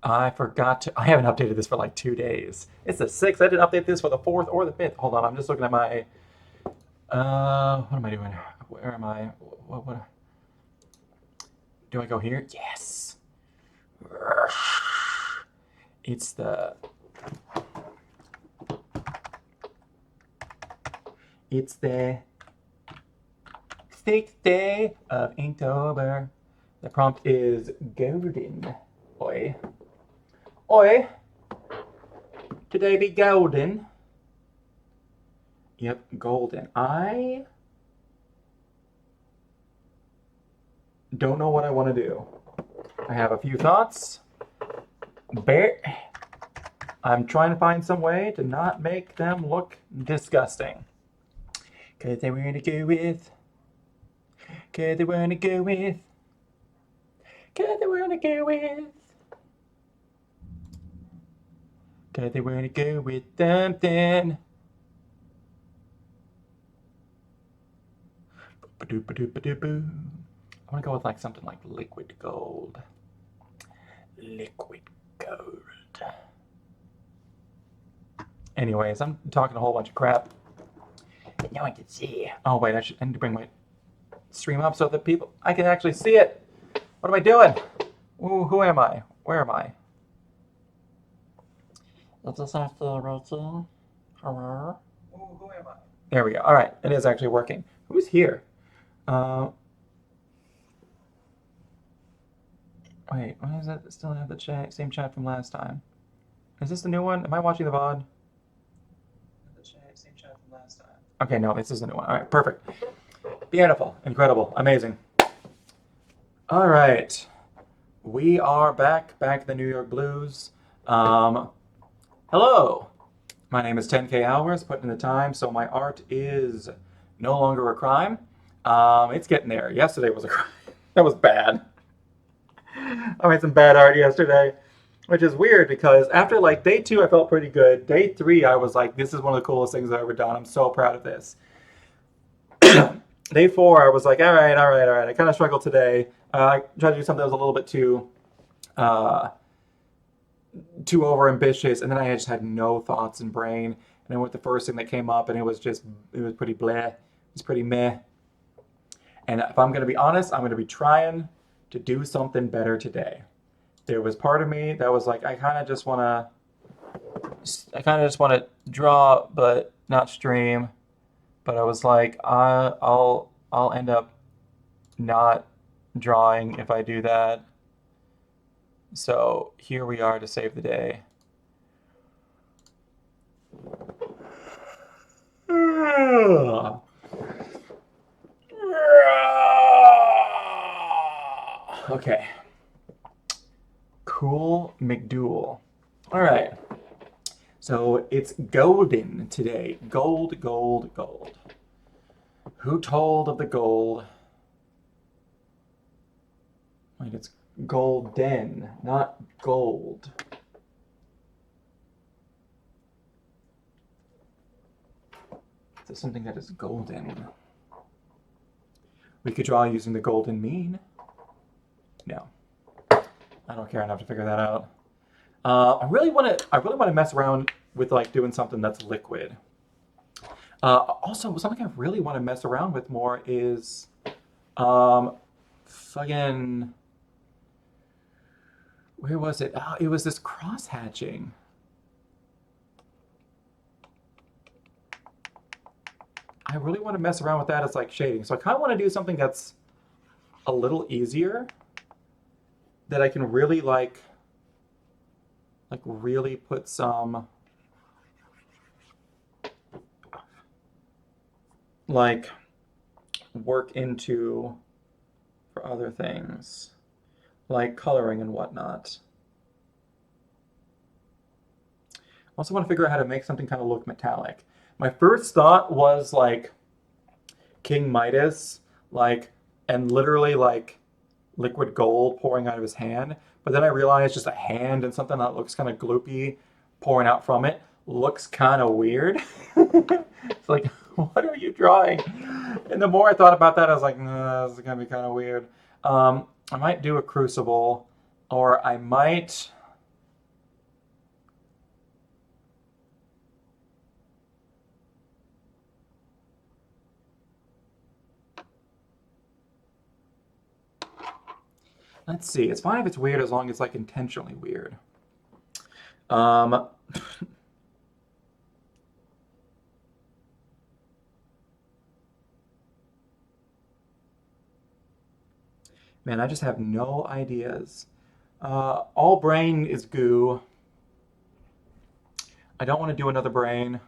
I forgot to. I haven't updated this for like 2 days. It's the 6th. I didn't update this for the 4th or the 5th. Hold on. I'm just looking at my. What am I doing? Where am I? What do I go here? Yes. It's the. It's the 6th day of Inktober. The prompt is golden. Oi. Oi. Today be golden. Yep, golden. I don't know what I want to do. I have a few thoughts. I'm trying to find some way to not make them look disgusting. Cause they wanna go with. Cause they wanna go with. Cause they wanna go with. Cause they wanna go with something. I wanna go with like something like liquid gold. Liquid gold. Anyways, I'm talking a whole bunch of crap. Now I can see. Oh wait, I need to bring my stream up so that I can actually see it. What am I doing? Ooh, who am I? Where am I? Let's just have to rotate. Hello. Ooh, who am I? There we go. All right, it is actually working. Who's here? Wait, why does it still have the same chat from last time? Is this the new one? Am I watching the VOD? Same chat from last time. Okay, no, this is the new one. All right, perfect. Beautiful, incredible, amazing. All right, we are back to the New York Blues. Hello, my name is 10K Hours, putting in the time, so my art is no longer a crime. It's getting there. Yesterday was a crime. That was bad. I made some bad art yesterday, which is weird because after like day 2, I felt pretty good. Day 3, I was like, this is one of the coolest things I've ever done. I'm so proud of this. Day 4, I was like, all right. I kind of struggled today. I tried to do something that was a little bit too over ambitious, and then I just had no thoughts in brain. And I went the first thing that came up, and it was pretty bleh. It was pretty meh. And if I'm going to be honest, I'm going to be trying to do something better today. There was part of me that was like, I kind of just want to draw, but not stream. But I was like, I'll end up not drawing if I do that. So here we are to save the day. Okay. Cool McDool. All right. So it's golden today. Gold, gold, gold. Who told of the gold? Wait, it's golden, not gold. So something that is golden. We could draw using the golden mean. No, I don't care enough to figure that out. I really want to mess around with like doing something that's liquid. Also, something I really want to mess around with more is, fucking, where was it? Oh, it was this cross hatching. I really want to mess around with that as like shading. So I kind of want to do something that's a little easier, that I can really like really put some like work into for other things, like coloring and whatnot. I also want to figure out how to make something kind of look metallic. My first thought was like King Midas, like, and literally like liquid gold pouring out of his hand. But then I realized just a hand and something that looks kind of gloopy pouring out from it looks kind of weird. It's like, what are you drawing? And the more I thought about that, I was like, nah, this is gonna be kind of weird. I might do a crucible, or I might. Let's see. It's fine if it's weird as long as it's like intentionally weird. Um, Man, I just have no ideas. All brain is goo. I don't want to do another brain.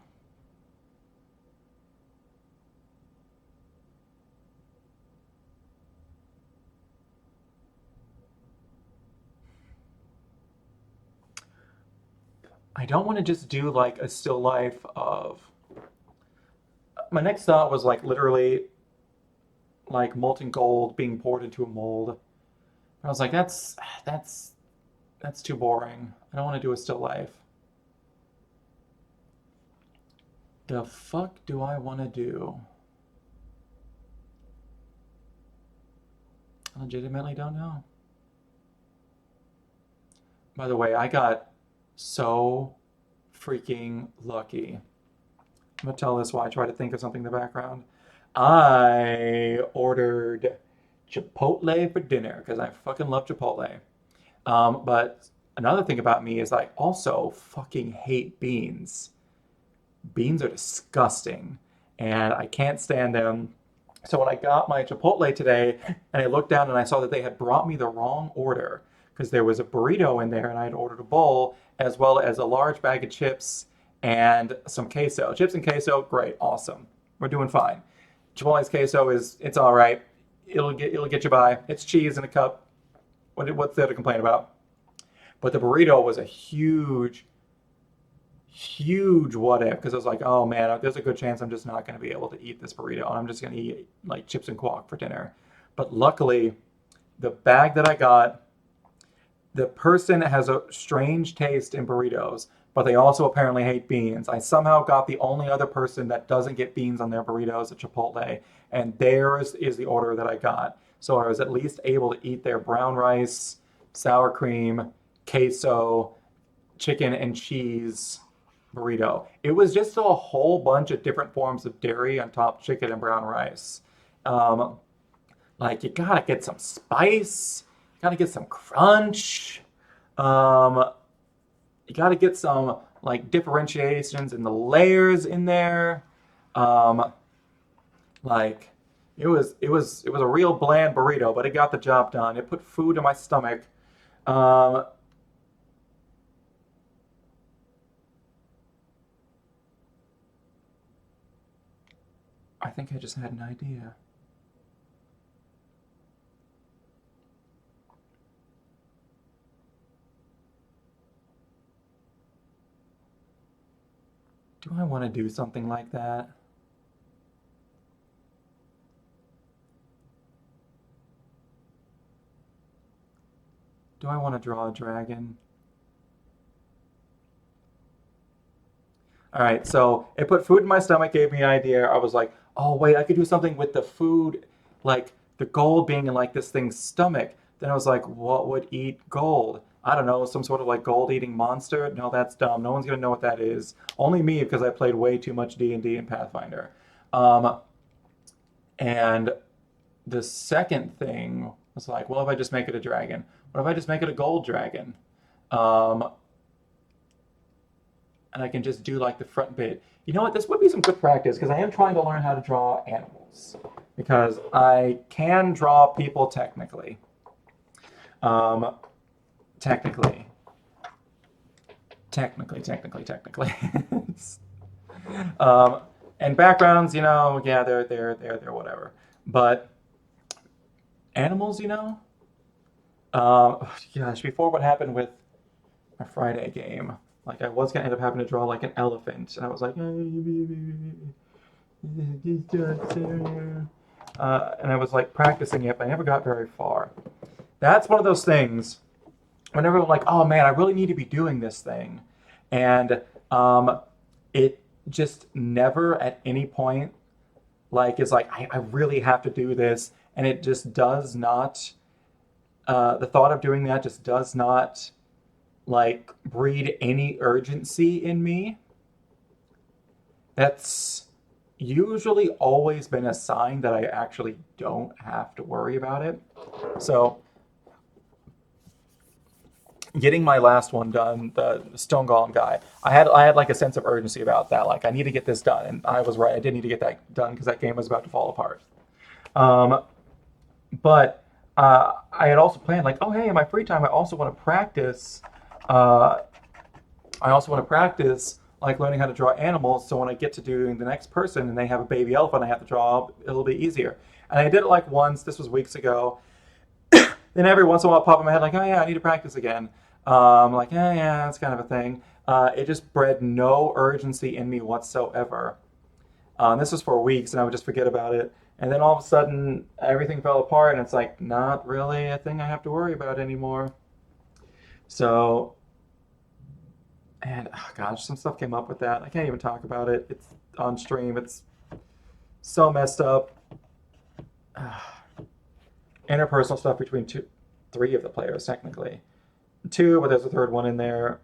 I don't want to just do like a still life of. My next thought was like literally like molten gold being poured into a mold. I was like, that's that's too boring. I don't want to do a still life. The fuck do I want to do? I legitimately don't know. By the way, I got so freaking lucky. I'm gonna tell this while I try to think of something in the background. I ordered Chipotle for dinner because I fucking love Chipotle. But another thing about me is I also fucking hate beans. Beans are disgusting, and I can't stand them. So when I got my Chipotle today, and I looked down and I saw that they had brought me the wrong order because there was a burrito in there, and I had ordered a bowl as well as a large bag of chips and some queso. Chips and queso, great, awesome. We're doing fine. Chipotle's queso is it's all right. It'll get you by. It's cheese in a cup. What's there to complain about? But the burrito was a huge what if because I was like, oh man, there's a good chance I'm just not going to be able to eat this burrito. I'm just going to eat like chips and guac for dinner. But luckily, the bag that I got, the person has a strange taste in burritos, but they also apparently hate beans. I somehow got the only other person that doesn't get beans on their burritos at Chipotle, and theirs is the order that I got. So I was at least able to eat their brown rice, sour cream, queso, chicken and cheese burrito. It was just a whole bunch of different forms of dairy on top of chicken and brown rice. Um, like you gotta get some spice, you gotta get some crunch, um, you gotta get some like differentiations in the layers in there. Um, like it was a real bland burrito, but it got the job done. It put food in my stomach. Um, I think I just had an idea. Do I want to do something like that? Do I want to draw a dragon? All right, so it put food in my stomach, gave me an idea. I was like, oh, wait, I could do something with the food, like the gold being in like this thing's stomach. Then I was like, what would eat gold? I don't know, some sort of like gold eating monster? No, that's dumb. No one's gonna know what that is. Only me because I played way too much D&D and Pathfinder. Um, and the second thing was like, well, if I just make it a dragon? What if I just make it a gold dragon? Um, and I can just do like the front bit. You know what? This would be some good practice because I am trying to learn how to draw animals because I can draw people technically. Um, technically, technically. um, and backgrounds, yeah, they're whatever. But animals, gosh, before what happened with my Friday game, like I was gonna end up having to draw like an elephant, and I was like, and I was like practicing it, but I never got very far. That's one of those things. Whenever I'm like, oh man, I really need to be doing this thing, and it just never at any point like is like I really have to do this, and it just does not the thought of doing that just does not like breed any urgency in me. That's usually always been a sign that I actually don't have to worry about it. So getting my last one done, the Stone Golem guy, I had like a sense of urgency about that. Like I need to get this done, and I was right. I did need to get that done because that game was about to fall apart. Um, but I had also planned like, oh hey, in my free time, I also want to practice. Uh, I also want to practice like learning how to draw animals. So when I get to doing the next person and they have a baby elephant I have to draw, it'll be easier. And I did it like once. This was weeks ago. Then every once in a while, it pop in my head like, oh yeah, I need to practice again. Like, yeah, that's kind of a thing. It just bred no urgency in me whatsoever. This was for weeks, and I would just forget about it. And then all of a sudden, everything fell apart, and it's like not really a thing I have to worry about anymore. So, and oh gosh, some stuff came up with that. I can't even talk about it. It's on stream. It's so messed up. Interpersonal stuff between three of the players technically. Two, but there's a third one in there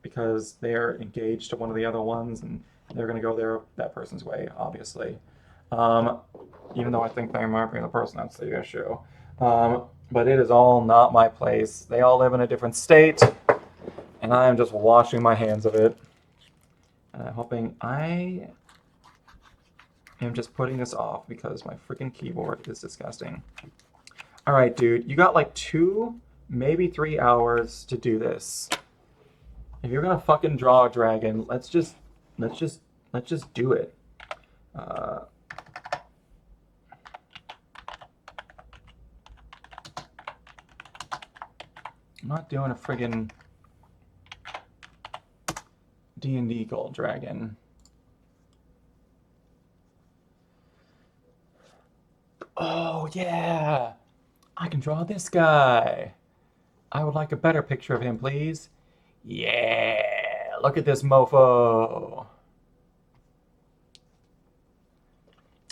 because they're engaged to one of the other ones, and they're going to go that person's way, obviously. Um, Even though I think they might be the person that's the issue. But it is all not my place. They all live in a different state, and I am just washing my hands of it. Hoping I am just putting this off because my freaking keyboard is disgusting. All right, dude, you got like 2, maybe 3 hours to do this. If you're gonna fucking draw a dragon, let's just do it. Uh, I'm not doing a friggin' D&D gold dragon. Oh yeah, I can draw this guy. I would like a better picture of him, please. Yeah, look at this mofo.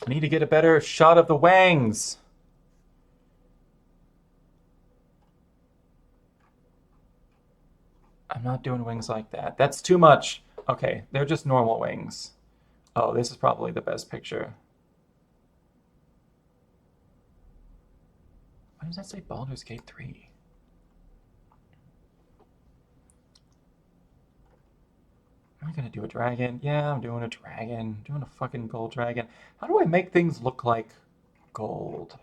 I need to get a better shot of the wangs. I'm not doing wings like that. That's too much. Okay, they're just normal wings. Oh, this is probably the best picture. Why does that say Baldur's Gate 3? Am I gonna do a dragon? Yeah, I'm doing a dragon. I'm doing a fucking gold dragon. How do I make things look like gold?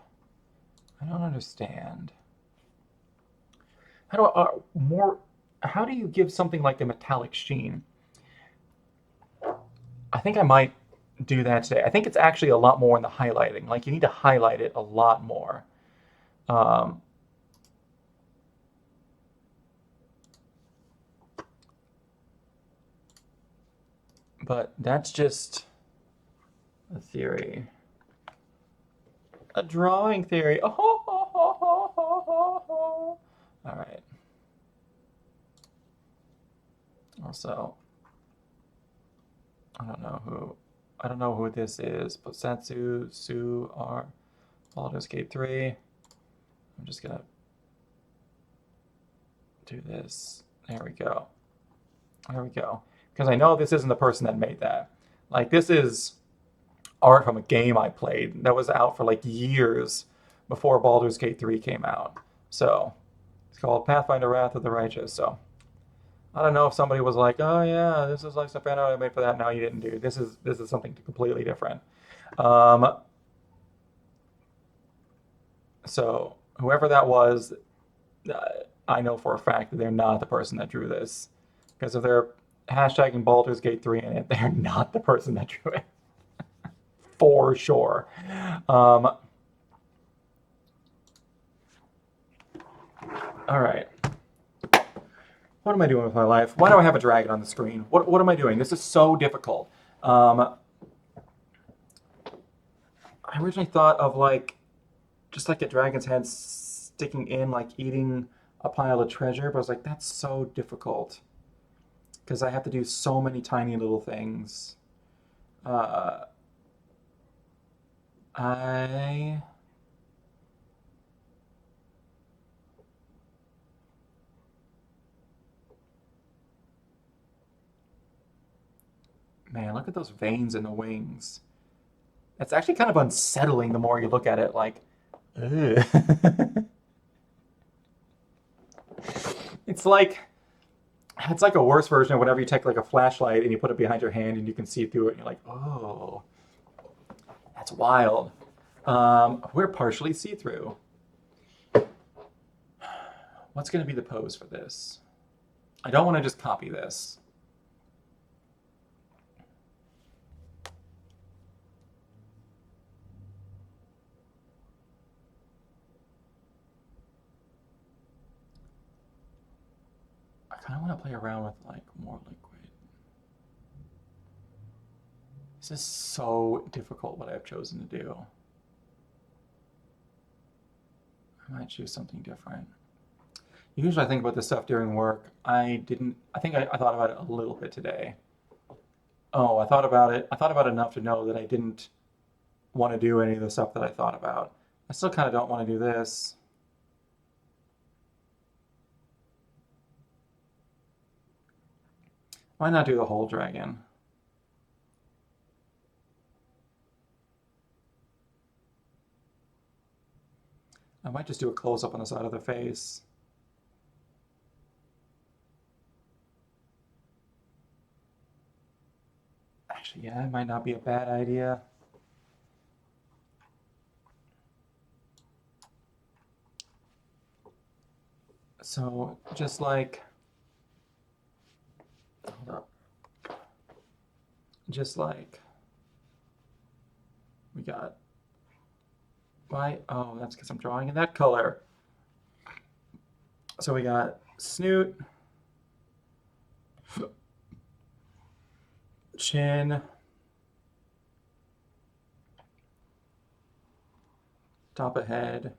I don't understand. How do how do you give something like a metallic sheen? I think I might do that today. I think it's actually a lot more in the highlighting. Like you need to highlight it a lot more. Um, but that's just a theory. A drawing theory. Oh, all right. Also, I don't know who this is, but Satsu, Su, R, Baldur's Gate 3. I'm just gonna do this. There we go. There we go. Because I know this isn't the person that made that. Like, this is art from a game I played that was out for like years before Baldur's Gate 3 came out. So, it's called Pathfinder Wrath of the Righteous. So, I don't know if somebody was like, "Oh yeah, this is like some fan art I made for that." No, you didn't do. This is something completely different. Um, so whoever that was, uh, I know for a fact that they're not the person that drew this, because if they're hashtagging Baldur's Gate 3 in it, they're not the person that drew it for sure. All right. What am I doing with my life? Why do I have a dragon on the screen? What am I doing? This is so difficult. I originally thought of like just like a dragon's head sticking in, like eating a pile of treasure, but I was like, that's so difficult because I have to do so many tiny little things. Uh, I Man, look at those veins in the wings. It's actually kind of unsettling the more you look at it, like, ugh. It's like it's like a worse version of whenever you take like a flashlight and you put it behind your hand and you can see through it and you're like, oh, that's wild. We're partially see-through. What's going to be the pose for this? I don't want to just copy this. I kind of want to play around with like more liquid. This is so difficult what I've chosen to do. I might choose something different. Usually I think about this stuff during work. I think I thought about it a little bit today. Oh, I thought about it. I thought about it enough to know that I didn't want to do any of the stuff that I thought about. I still kind of don't want to do this. Why not do the whole dragon? I might just do a close-up on the side of the face. Actually, yeah, it might not be a bad idea. So, just like, hold up. Just like, we got, why? Oh, that's because I'm drawing in that color. So we got snoot, chin, top of head,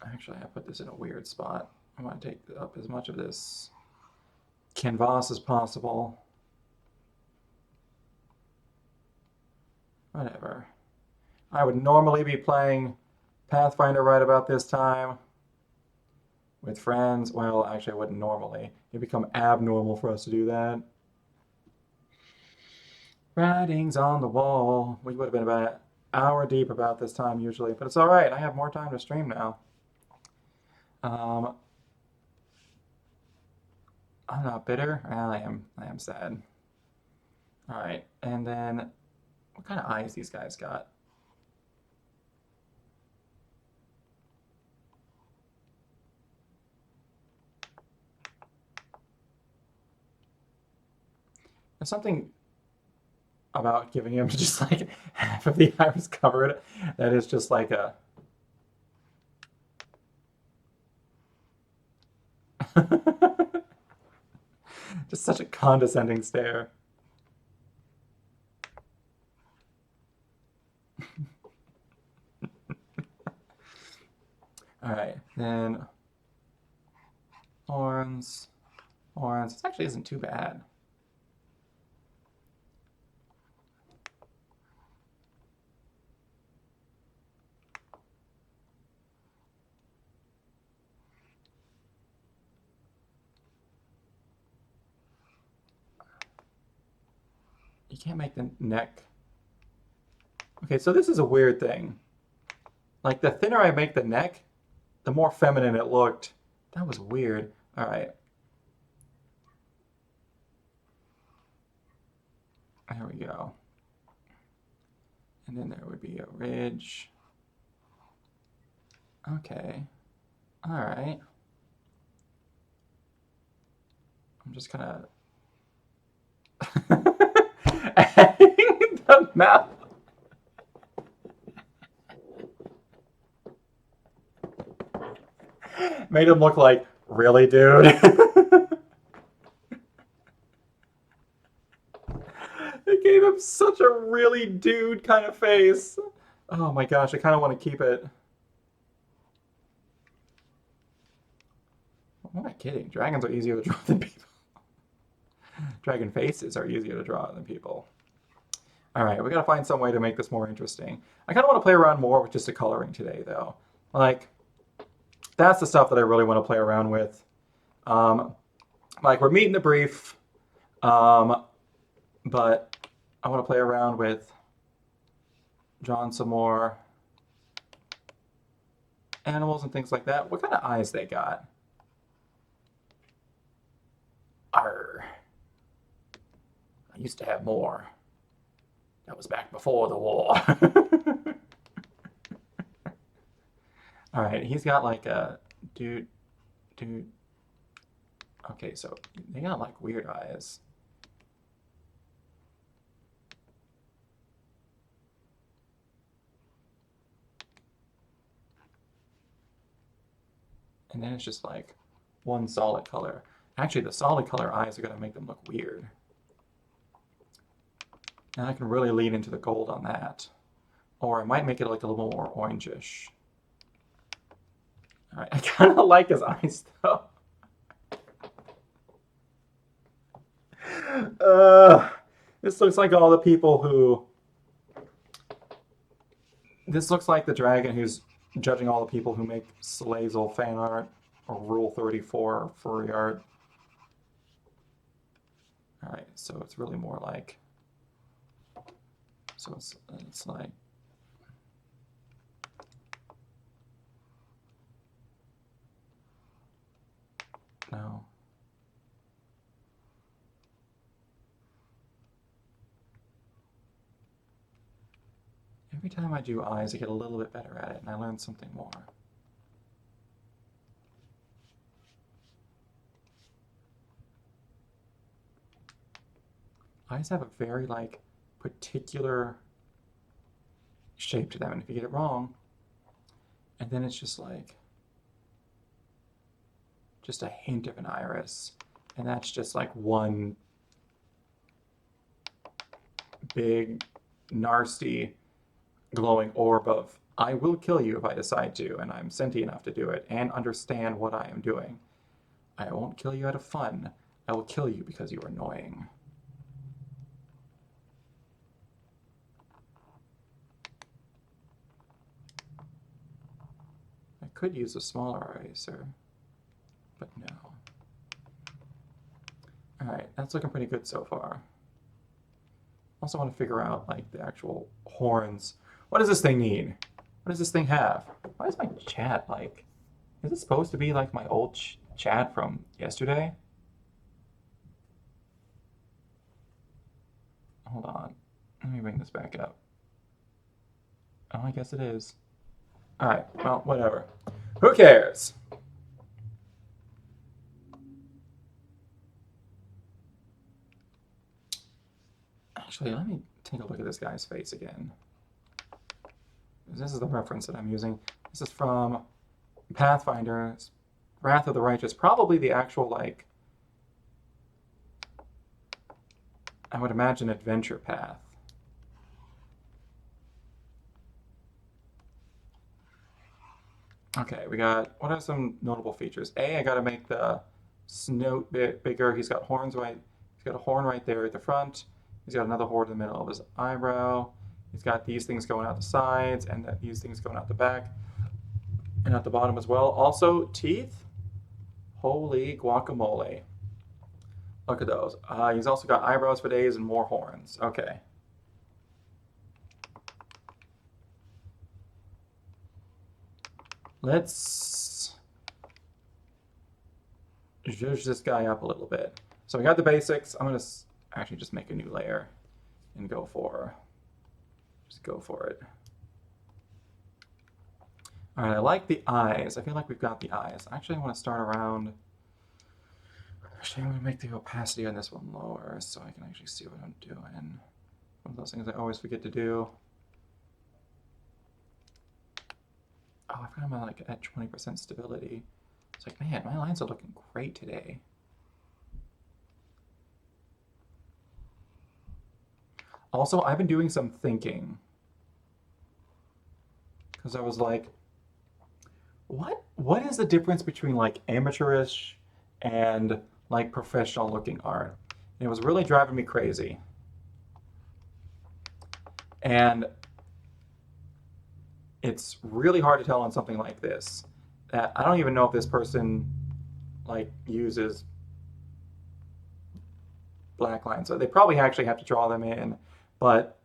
actually I put this in a weird spot. I want to take up as much of this canvas as possible. Whatever. I would normally be playing Pathfinder right about this time with friends. Well, actually I wouldn't normally. It'd become abnormal for us to do that. Writings on the wall. We would have been about an hour deep about this time usually, but it's all right. I have more time to stream now. I'm not bitter. Well, I am sad. All right, and then what kind of eyes these guys got? There's something about giving him just like half of the iris covered that is just like a just such a condescending stare. All right, then horns, horns. This actually isn't too bad. You can't make the neck. Okay, so this is a weird thing. Like the thinner I make the neck, the more feminine it looked. That was weird. All right. There we go. And then there would be a ridge. Okay. All right. I'm just kind of adding the mouth. Made him look like, really, dude? It gave him such a really dude kind of face. Oh my gosh, I kind of want to keep it. I'm not kidding. Dragons are easier to draw than people. Dragon faces are easier to draw than people. All right, we gotta find some way to make this more interesting. I kind of want to play around more with just the coloring today, though. Like, that's the stuff that I really want to play around with. Um, like we're meeting the brief, but I want to play around with drawing some more animals and things like that. What kind of eyes they got? Arr. I used to have more. That was back before the war. All right, he's got like a dude. Okay, so they got like weird eyes. And then it's just like one solid color. Actually, the solid color eyes are gonna make them look weird. And I can really lean into the gold on that. Or I might make it like a little more orangish. All right, I kind of like his eyes though. Uh, this looks like all the people who. This looks like the dragon who's judging all the people who make Slazel fan art or Rule 34 furry art. All right, so it's really more like. So it's like. No. Every time I do eyes, I get a little bit better at it, and I learn something more. Eyes have a very, like, particular shape to them, and if you get it wrong, and then it's just like, just a hint of an iris, and that's just like one big, nasty, glowing orb of, I will kill you if I decide to, and I'm sentient enough to do it, and understand what I am doing. I won't kill you out of fun. I will kill you because you are annoying. I could use a smaller eraser, but no. Alright, that's looking pretty good so far. Also want to figure out, like, the actual horns. What does this thing need? What does this thing have? Why is my chat like... Is it supposed to be like my old chat from yesterday? Hold on. Let me bring this back up. Oh, I guess it is. Alright, well, whatever. Who cares? Actually, let me take a look at this guy's face again. This is the reference that I'm using. This is from Pathfinder's Wrath of the Righteous. Probably the actual, like, I would imagine adventure path. Okay, we got, what are some notable features? A, I gotta make the snout bit bigger. He's got horns right, he's got a horn right there at the front. He's got another horn in the middle of his eyebrow. He's got these things going out the sides and these things going out the back and at the bottom as well. Also, teeth. Holy guacamole. Look at those. He's also got eyebrows for days and more horns. Okay. Let's zhuzh this guy up a little bit. So we got the basics. I'm going to actually just make a new layer and go for it. All right, I like the eyes. I feel like we've got the eyes. Actually, I want to start around. Actually, I'm going to make the opacity on this one lower so I can actually see what I'm doing. One of those things I always forget to do. Oh, I forgot I'm like at 20% stability. It's like, man, my lines are looking great today. Also, I've been doing some thinking. Because I was like, what is the difference between like amateurish and like professional looking art? And it was really driving me crazy. And it's really hard to tell on something like this. that I don't even know if this person like uses black lines. So they probably actually have to draw them in, but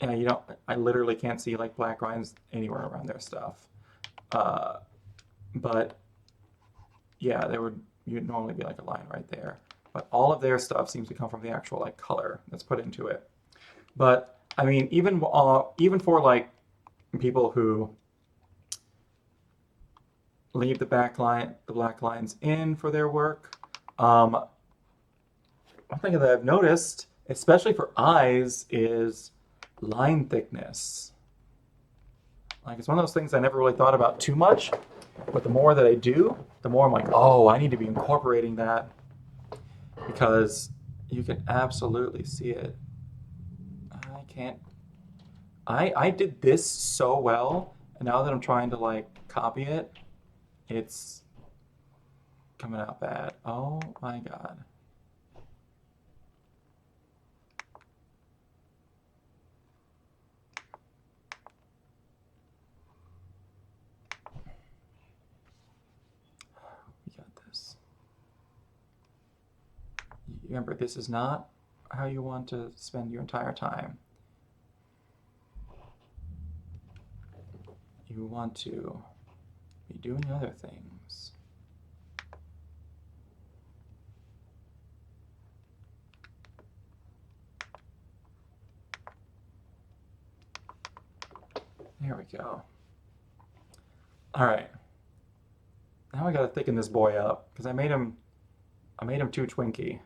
yeah, you don't. I literally can't see like black lines anywhere around their stuff. Uh, but yeah, there would you'd normally be like a line right there. But all of their stuff seems to come from the actual like color that's put into it. But I mean, even for like people who leave the black lines in for their work, one thing that I've noticed, especially for eyes, is line thickness. Like it's one of those things I never really thought about too much, but the more that I do, the more I'm like, oh, I need to be incorporating that because you can absolutely see it. I can't. I did this so well, and now that I'm trying to like copy it, it's coming out bad. Oh my God. We got this. Remember, this is not how you want to spend your entire time. You want to be doing other things. There we go. All right. Now I gotta thicken this boy up because I made him too twinky.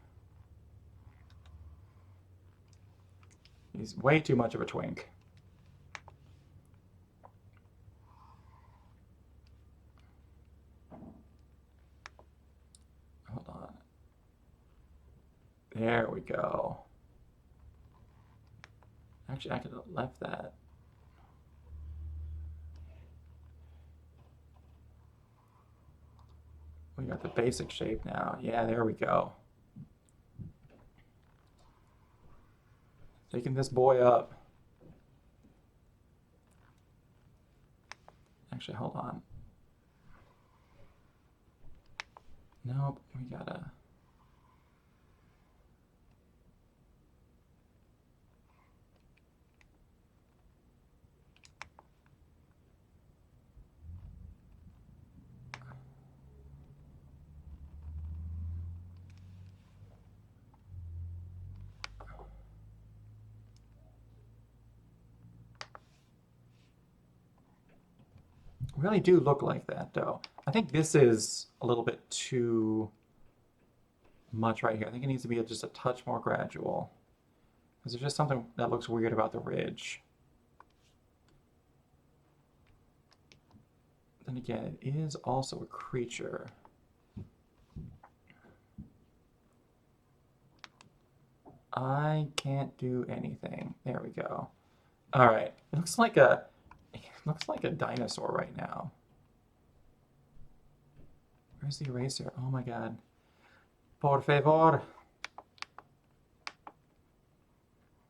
He's way too much of a twink. Hold on. There we go. Actually, I could have left that. We got the basic shape now. Yeah, there we go. Taking this boy up. Actually, hold on. Nope, we gotta. Really do look like that though. I think this is a little bit too much right here. I think it needs to be just a touch more gradual. Because there's just something that looks weird about the ridge. Then again, it is also a creature. I can't do anything. There we go. All right. It looks like a dinosaur right now. Where's the eraser? Oh my God. Por favor.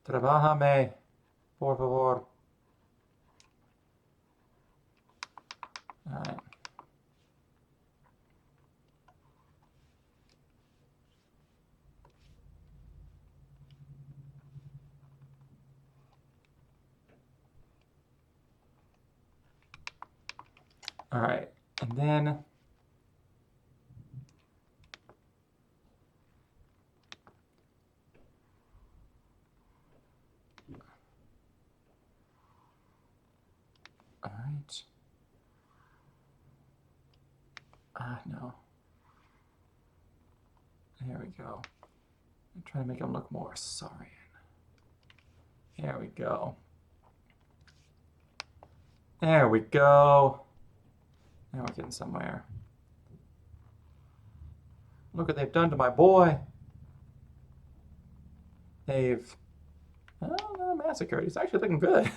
Trabájame. Por favor. All right. All right. And then all right. Ah, no. There we go. I'm trying to make him look more saurian. There we go. There we go. Now we're getting somewhere. Look what they've done to my boy. They've massacred. He's actually looking good.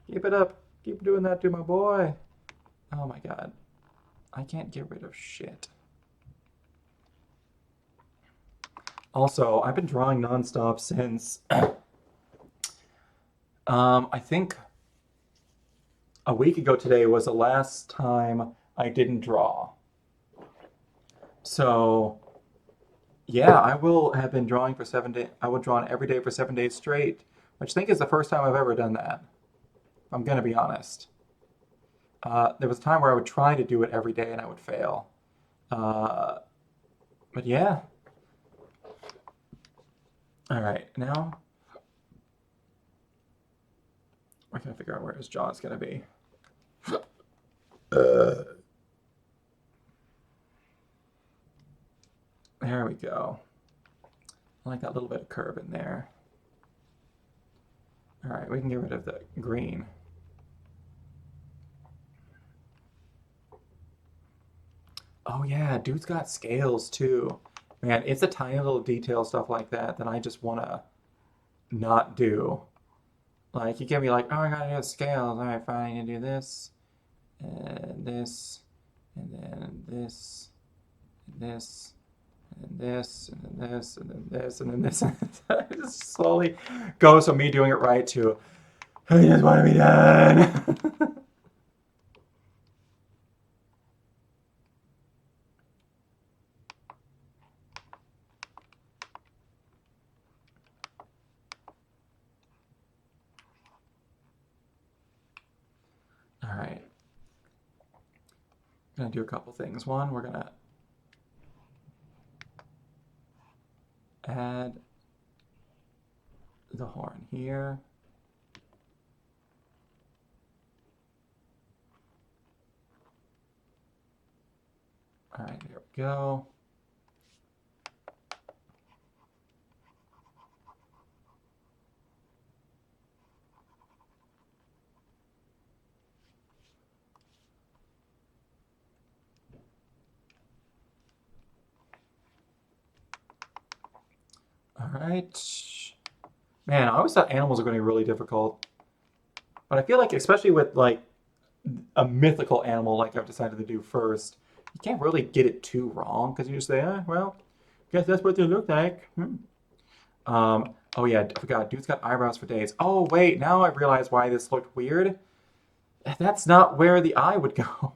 Keep it up. Keep doing that to my boy. Oh my God. I can't get rid of shit. Also, I've been drawing nonstop since I think A week ago today was the last time I didn't draw. So yeah, I will have been drawing for 7 days. I will draw every day for 7 days straight, which I think is the first time I've ever done that. If I'm gonna be honest. There was a time where I would try to do it every day and I would fail. Uh, but yeah. All right, now we're gonna figure out where his jaw is gonna be. Uh, there we go. I like that little bit of curve in there. All right, we can get rid of the green. Oh yeah, dude's got scales too. Man, it's a tiny little detail stuff like that that I just wanna not do. Like you can be like, oh, I gotta do the scales. All right, fine, I need to do this, and this, and then this, and this, and this, and then this, and then this, and then this. And it just slowly goes from me doing it right to, I just want to be done. All right, I'm gonna do a couple things. One, we're gonna add the horn here. All right, there we go. All right. Man, I always thought animals are going to be really difficult, but I feel like, especially with like a mythical animal like I've decided to do first, you can't really get it too wrong because you just say, ah, well, guess that's what they look like. Oh yeah, I forgot. Dude's got eyebrows for days. Oh wait, now I realize why this looked weird. That's not where the eye would go.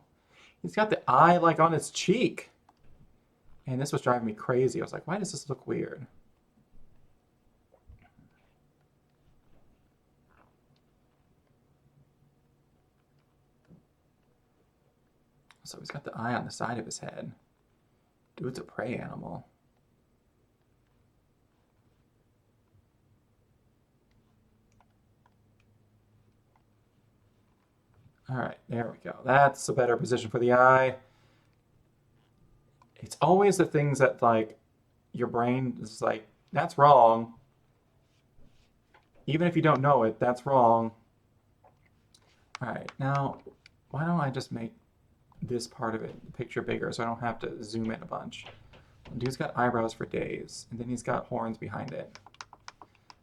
He's got the eye like on his cheek. And this was driving me crazy. I was like, why does this look weird? So he's got the eye on the side of his head. Dude's a prey animal. All right, there we go. That's a better position for the eye. It's always the things that like your brain is like, that's wrong. Even if you don't know it, that's wrong. All right, now why don't I just make this part of it, the picture bigger so I don't have to zoom in a bunch. Dude's got eyebrows for days, and then he's got horns behind it.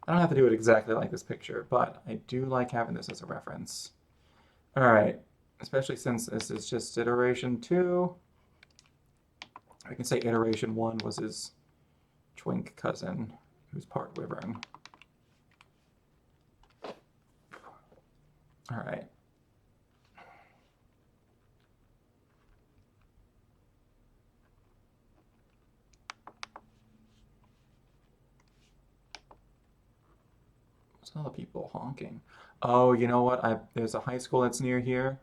I don't have to do it exactly like this picture, but I do like having this as a reference. All right, especially since this is just iteration 2. I can say iteration 1 was his twink cousin, who's part wyvern. All right. What's all the people honking? Oh, you know what? There's a high school that's near here.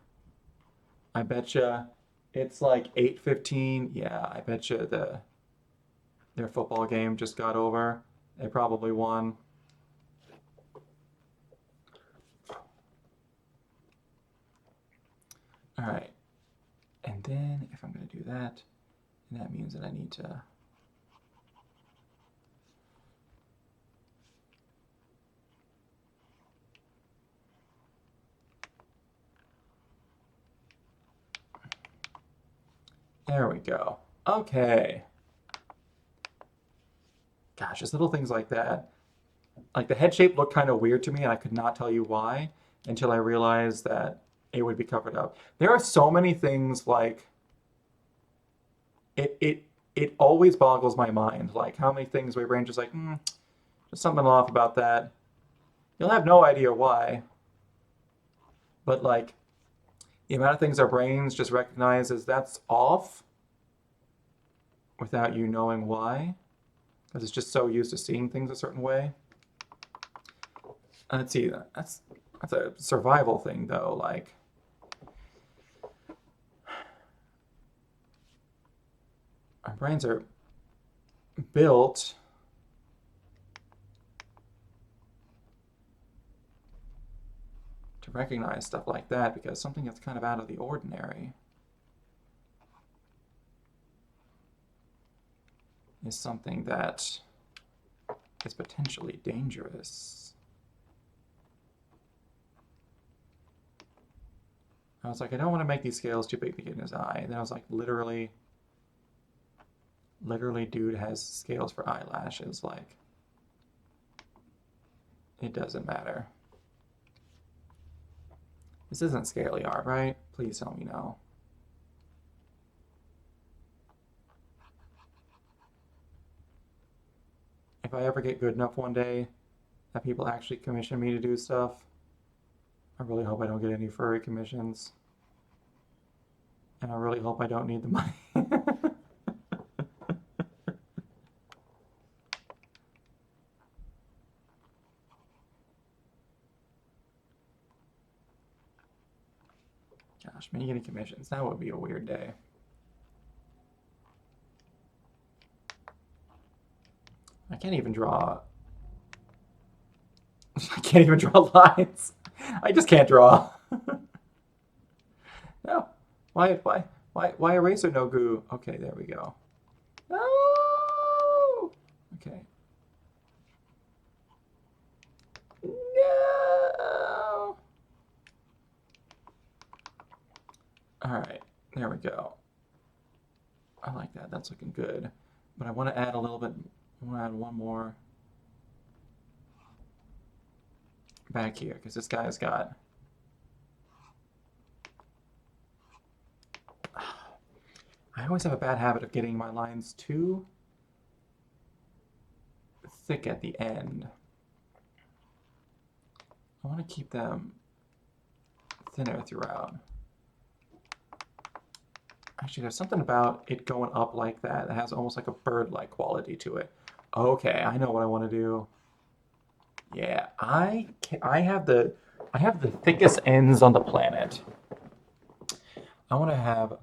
I betcha it's like 8:15. Yeah, I betcha their football game just got over. They probably won. All right. And then if I'm going to do that, and that means that I need to there we go. Okay. Gosh, just little things like that. Like the head shape looked kind of weird to me, and I could not tell you why until I realized that it would be covered up. There are so many things like it always boggles my mind. Like how many things my brain just like, there's something off about that. You'll have no idea why, but like The amount of things our brains just recognize as that's off without you knowing why, because it's just so used to seeing things a certain way. Let's see, that's a survival thing though. Like, our brains are built to recognize stuff like that because something that's kind of out of the ordinary is something that is potentially dangerous. I was like, I don't want to make these scales too big to get in his eye. And then I was like, literally, dude has scales for eyelashes. Like, it doesn't matter. This isn't scaly art, right? Please tell me no. If I ever get good enough one day that people actually commission me to do stuff, I really hope I don't get any furry commissions. And I really hope I don't need the money. Gosh, me getting commissions, that would be a weird day. I can't even draw. I can't even draw lines. I just can't draw. No. Why eraser no goo? Okay, there we go. No. Okay. No. All right, there we go. I like that. That's looking good. But I want to add a little bit. I want to add one more back here because this guy's got. I always have a bad habit of getting my lines too thick at the end. I want to keep them thinner throughout. Actually, there's something about it going up like that that has almost like a bird-like quality to it. Okay, I know what I want to do. Yeah, I have the thickest ends on the planet. I want to have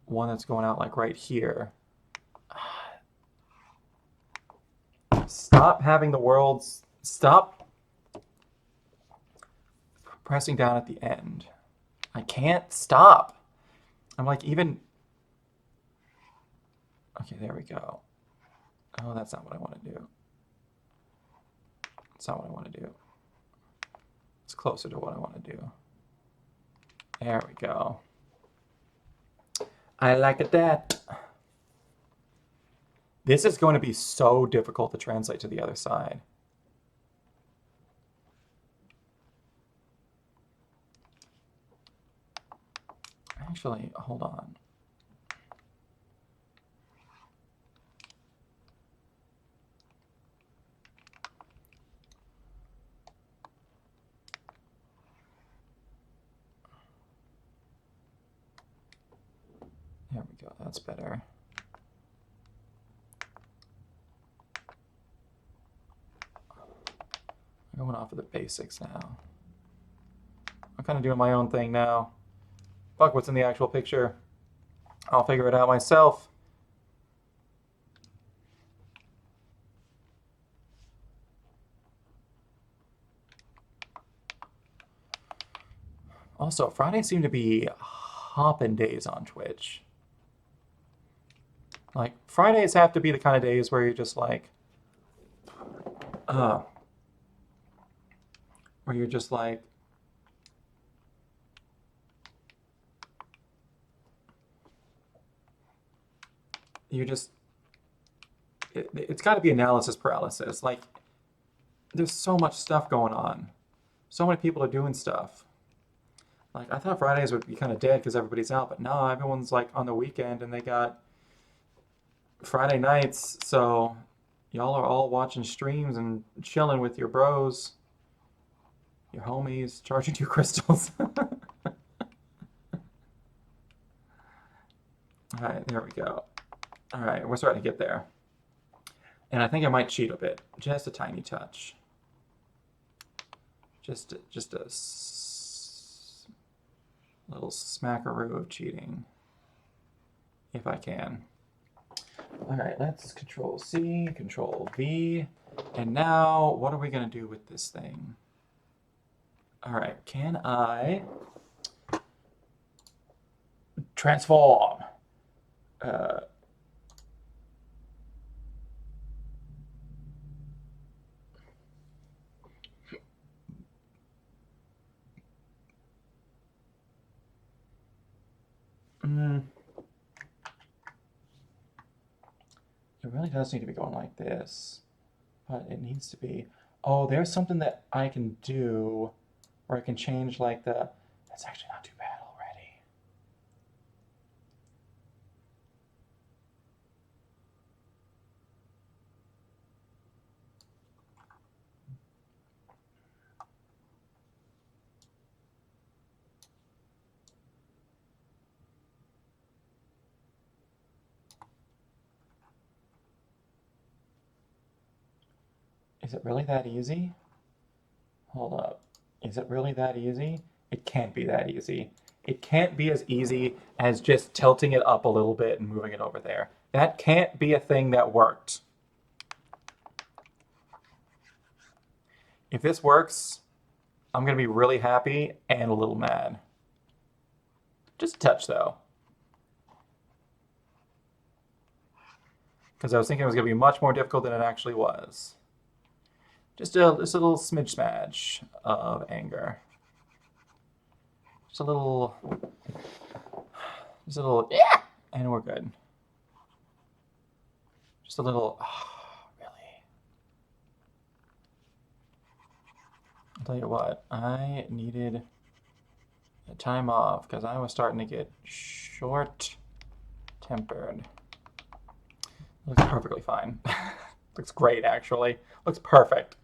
one that's going out like right here. Stop having the world's stop pressing down at the end. I can't stop. I'm like even. Okay, there we go. Oh, that's not what I want to do. That's not what I want to do. It's closer to what I want to do. There we go. I like that. This is going to be so difficult to translate to the other side. Actually, hold on. There we go, that's better. I'm going off of the basics now. I'm kind of doing my own thing now. Fuck what's in the actual picture. I'll figure it out myself. Also, Fridays seem to be hopping days on Twitch. Like, Fridays have to be the kind of days where you're just like, where you're just like, it's got to be analysis paralysis. Like, there's so much stuff going on. So many people are doing stuff. Like, I thought Fridays would be kind of dead because everybody's out, but no, everyone's like on the weekend and they got Friday nights, so y'all are all watching streams and chilling with your bros, your homies, charging you crystals. All right, there we go. All right, we're starting to get there. And I think I might cheat a bit, just a tiny touch. Just a little smackaroo of cheating, if I can. All right, let's Control C, Control V, and now what are we gonna do with this thing? All right, can I transform? It really does need to be going like this, but it needs to be. Oh, there's something that I can do where I can change like the. That's actually not too bad already. Is it really that easy? Hold up. Is it really that easy? It can't be that easy. It can't be as easy as just tilting it up a little bit and moving it over there. That can't be a thing that worked. If this works, I'm going to be really happy and a little mad. Just a touch, though. Because I was thinking it was going to be much more difficult than it actually was. Just a little smidge smadge of anger. Just a little, yeah, and we're good. Just a little, oh, really. I'll tell you what, I needed a time off because I was starting to get short-tempered. Looks perfectly fine. Looks great, actually. Looks perfect.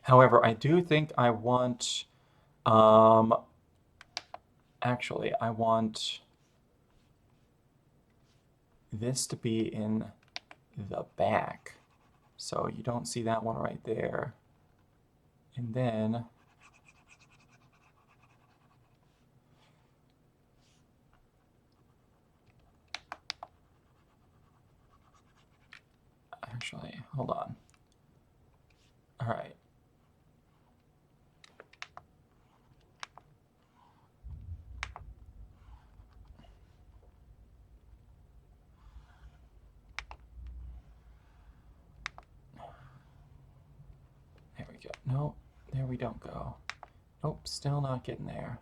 However, I do think I want, actually, I want this to be in the back. So you don't see that one right there. And then, actually, hold on. All right. There we go. No, there we don't go. Nope, still not getting there.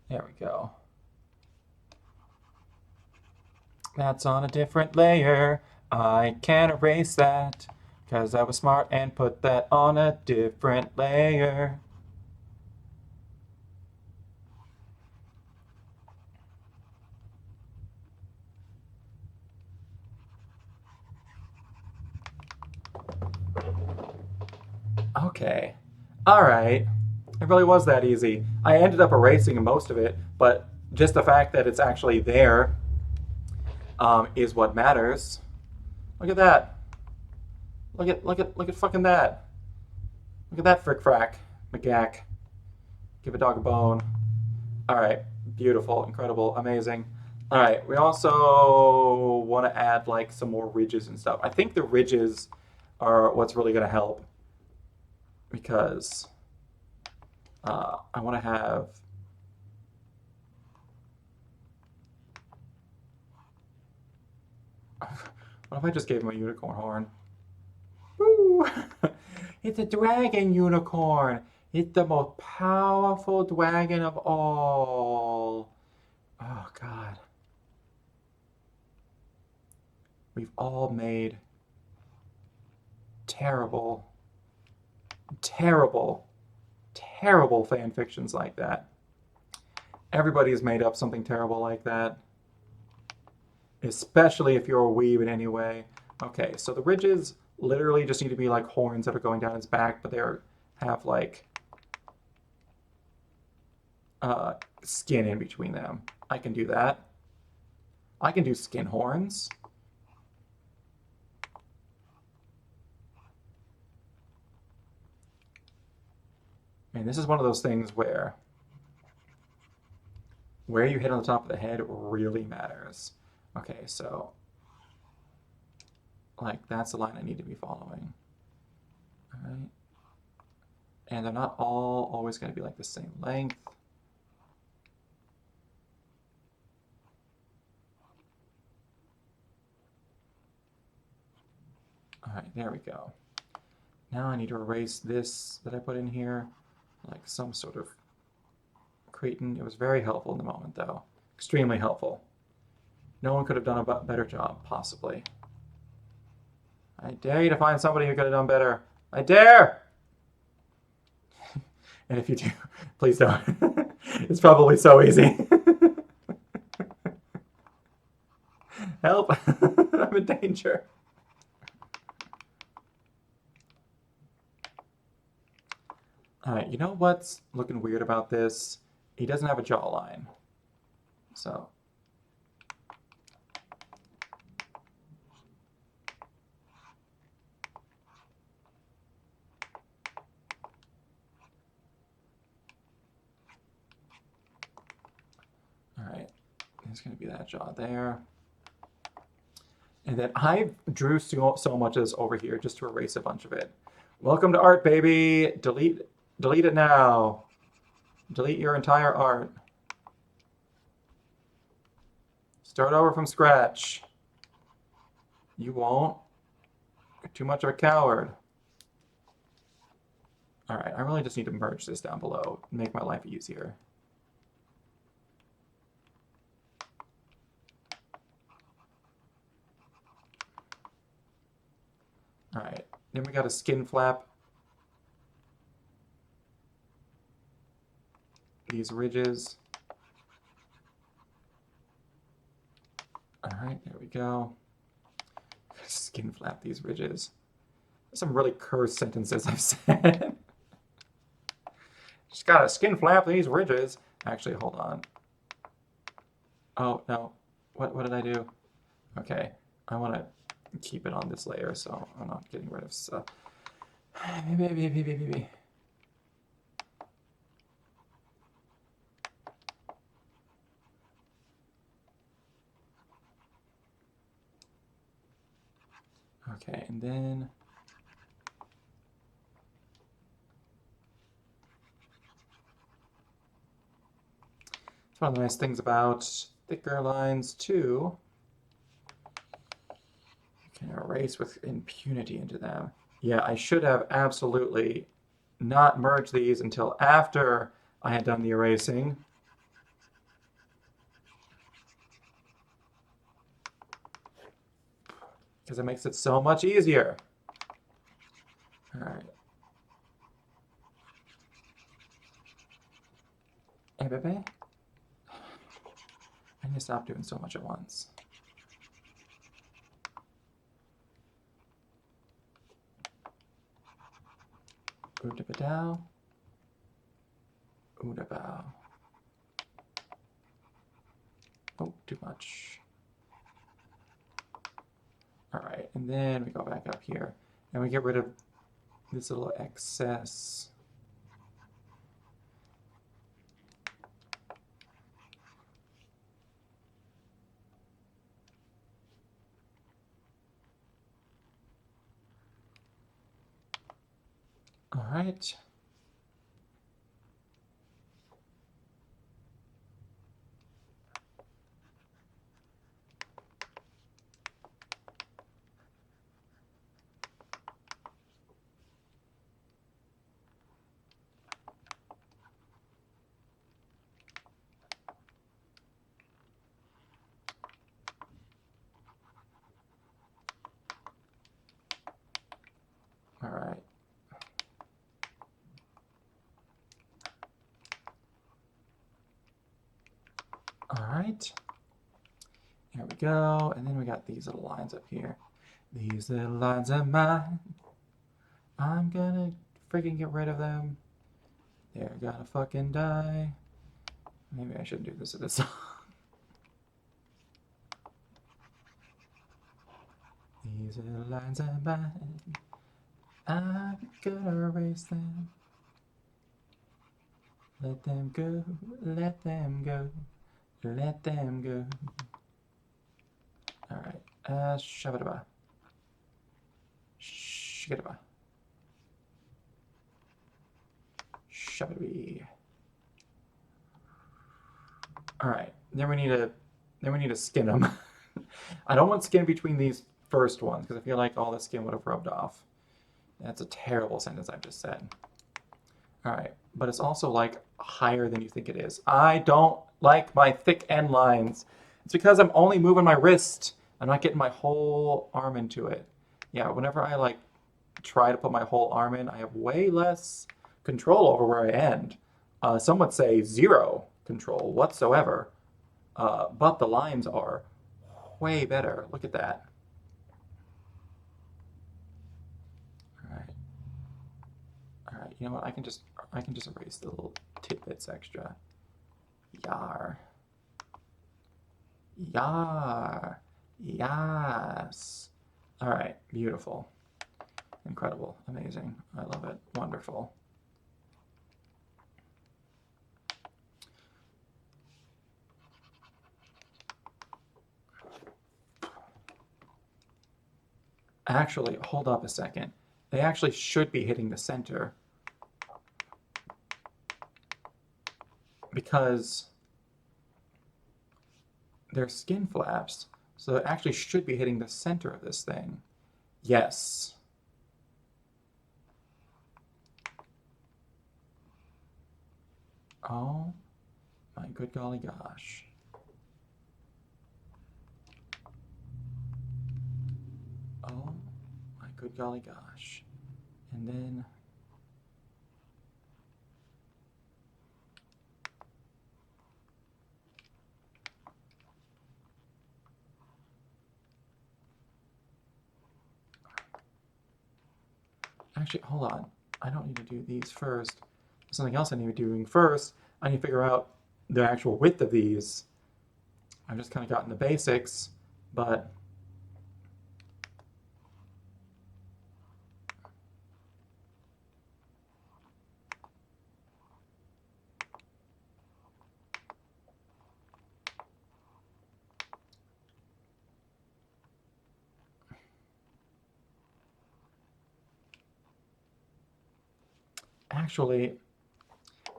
There we go. That's on a different layer. I can't erase that because I was smart and put that on a different layer. Okay. All right. It really was that easy. I ended up erasing most of it, but just the fact that it's actually there is what matters. Look at that. Look at fucking that. Look at that frick frack, McGack. Give a dog a bone. All right. Beautiful, incredible, amazing. All right. We also want to add like some more ridges and stuff. I think the ridges are what's really going to help because I want to have. What if I just gave him a unicorn horn? Woo! It's a dragon unicorn. It's the most powerful dragon of all. Oh, God. We've all made terrible, terrible, terrible fan fictions like that. Everybody's made up something terrible like that. Especially if you're a weeb in any way. Okay, so the ridges literally just need to be like horns that are going down his back, but they have like skin in between them. I can do that. I can do skin horns. And this is one of those things where you hit on the top of the head really matters. Okay, so like that's the line I need to be following. All right. And they're not all always going to be like the same length. All right, there we go. Now I need to erase this that I put in here, like some sort of cretin. It was very helpful in the moment, though. Extremely helpful. No one could have done a better job, possibly. I dare you to find somebody who could have done better. I dare! And if you do, please don't. It's probably so easy. Help! I'm in danger. All right, you know what's looking weird about this? He doesn't have a jawline. So. All right, there's going to be that jaw there. And then I drew so much of this over here just to erase a bunch of it. Welcome to art, baby. Delete it now. Delete your entire art. Start over from scratch. You won't. You're too much of a coward. All right, I really just need to merge this down below, make my life easier. All right, then we got a skin flap. These ridges. All right, there we go. Skin flap these ridges. Some really cursed sentences I've said. Just gotta skin flap these ridges. Actually, hold on. Oh, no. What did I do? Okay, I want to keep it on this layer so I'm not getting rid of stuff. Maybe. Okay, and then it's one of the nice things about thicker lines too. You can erase with impunity into them. Yeah, I should have absolutely not merged these until after I had done the erasing. Because it makes it so much easier. All right. Hey, baby. I need to stop doing so much at once. Oodabadow. Oodabow. Oh, too much. All right, and then we go back up here and we get rid of this little excess. All right. All right. All right. Here we go. And then we got these little lines up here. These little lines of mine, I'm gonna freaking get rid of them. They're gonna fucking die. Maybe I shouldn't do this at this song. These little lines of mine, I'm gonna erase them. Let them go, let them go, let them go. Alright, shabadaba. Shikadaba. Shabadabee. Alright, then we need to skin them. I don't want skin between these first ones because I feel like all the skin would have rubbed off. That's a terrible sentence I've just said. Alright, but it's also like higher than you think it is. I don't like my thick end lines. It's because I'm only moving my wrist. I'm not getting my whole arm into it. Yeah, whenever I like try to put my whole arm in, I have way less control over where I end. Some would say zero control whatsoever. But the lines are way better. Look at that. All right. All right. You know what? I can just erase the little tidbits extra. Yar. Yar. Yes. All right. Beautiful. Incredible. Amazing. I love it. Wonderful. Actually, hold up a second. They actually should be hitting the center because they're skin flaps. So it actually should be hitting the center of this thing. Yes. Oh my good golly gosh. Oh my good golly gosh. And then actually, hold on. I don't need to do these first. There's something else I need to be doing first. I need to figure out the actual width of these. I've just kind of gotten the basics, but actually,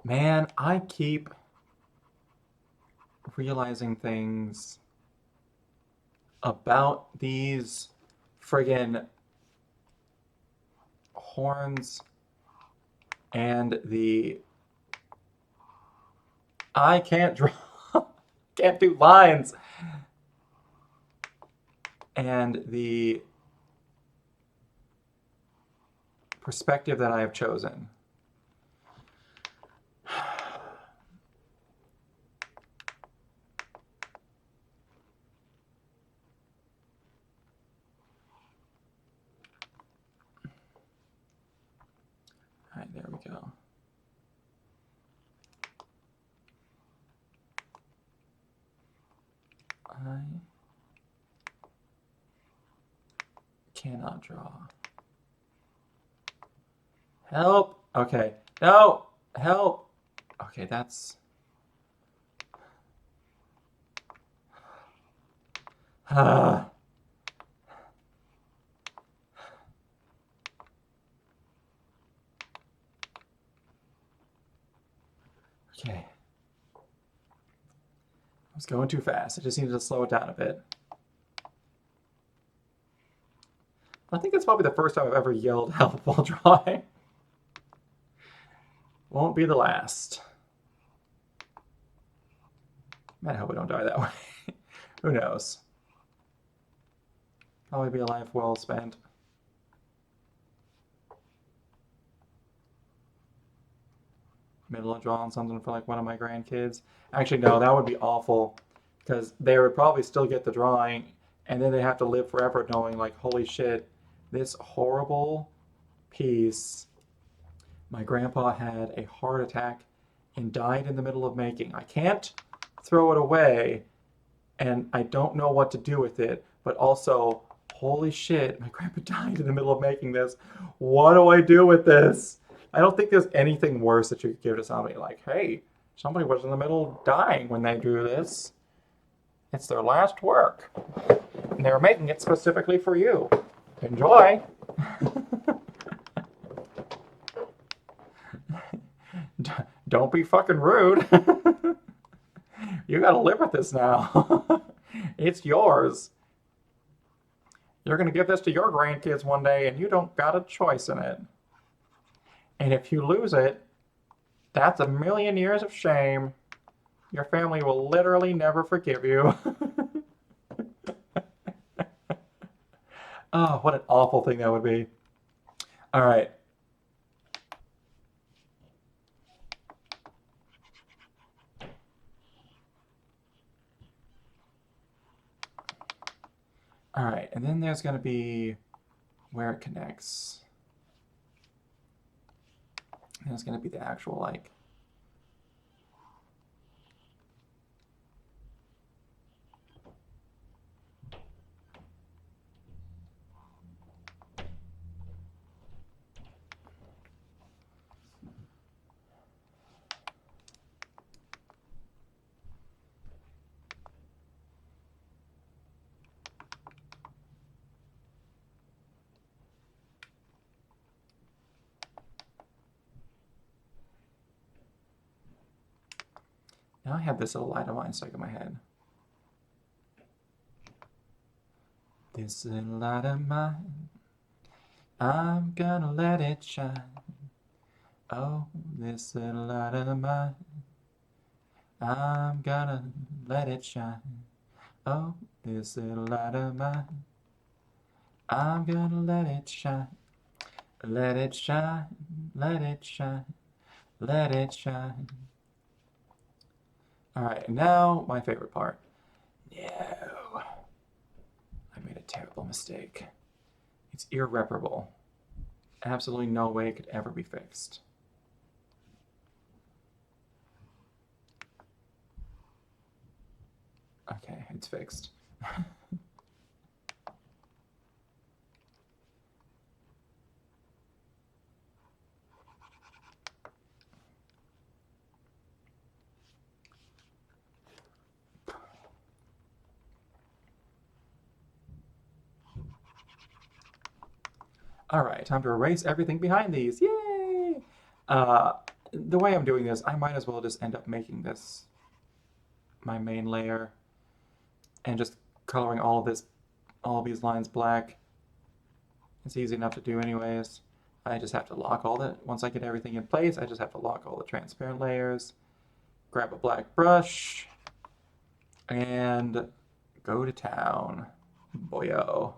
man, I keep realizing things about these friggin' horns and the... I can't draw, can't do lines. And the perspective that I have chosen. All right, there we go. I cannot draw. Help! Okay. No! Help! Okay, that's... Ah. Okay. I was going too fast. I just needed to slow it down a bit. I think that's probably the first time I've ever yelled help while drawing. Won't be the last. Man, I hope we don't die that way. Who knows? Probably be a life well spent. Middle of drawing something for like one of my grandkids. Actually, no, that would be awful because they would probably still get the drawing And then they have to live forever knowing, like, holy shit, this horrible piece, my grandpa had a heart attack and died in the middle of making. I can't throw it away, and I don't know what to do with it, but also, holy shit, my grandpa died in the middle of making this. What do I do with this? I don't think there's anything worse that you could give to somebody. Like, hey, somebody was in the middle of dying when they drew this. It's their last work. And they were making it specifically for you. Enjoy. Don't be fucking rude. You gotta live with this now. It's yours. You're gonna give this to your grandkids one day and you don't got a choice in it. And if you lose it, that's a million years of shame. Your family will literally never forgive you. Oh, what an awful thing that would be. All right. All right, and then there's going to be where it connects. And there's going to be the actual, like, now I have this little light of mine stuck in my head. This little light of mine, I'm gonna let it shine. Oh, this little light of mine, I'm gonna let it shine. Oh, this little light of mine, I'm gonna let it shine. Let it shine, let it shine, let it shine. All right, now my favorite part. No, I made a terrible mistake. It's irreparable. Absolutely no way it could ever be fixed. Okay, it's fixed. All right, time to erase everything behind these. Yay! The way I'm doing this, I might as well just end up making this my main layer and just coloring all of these lines black. It's easy enough to do anyways. I just have to lock once I get everything in place, I just have to lock all the transparent layers, grab a black brush, and go to town. Boyo.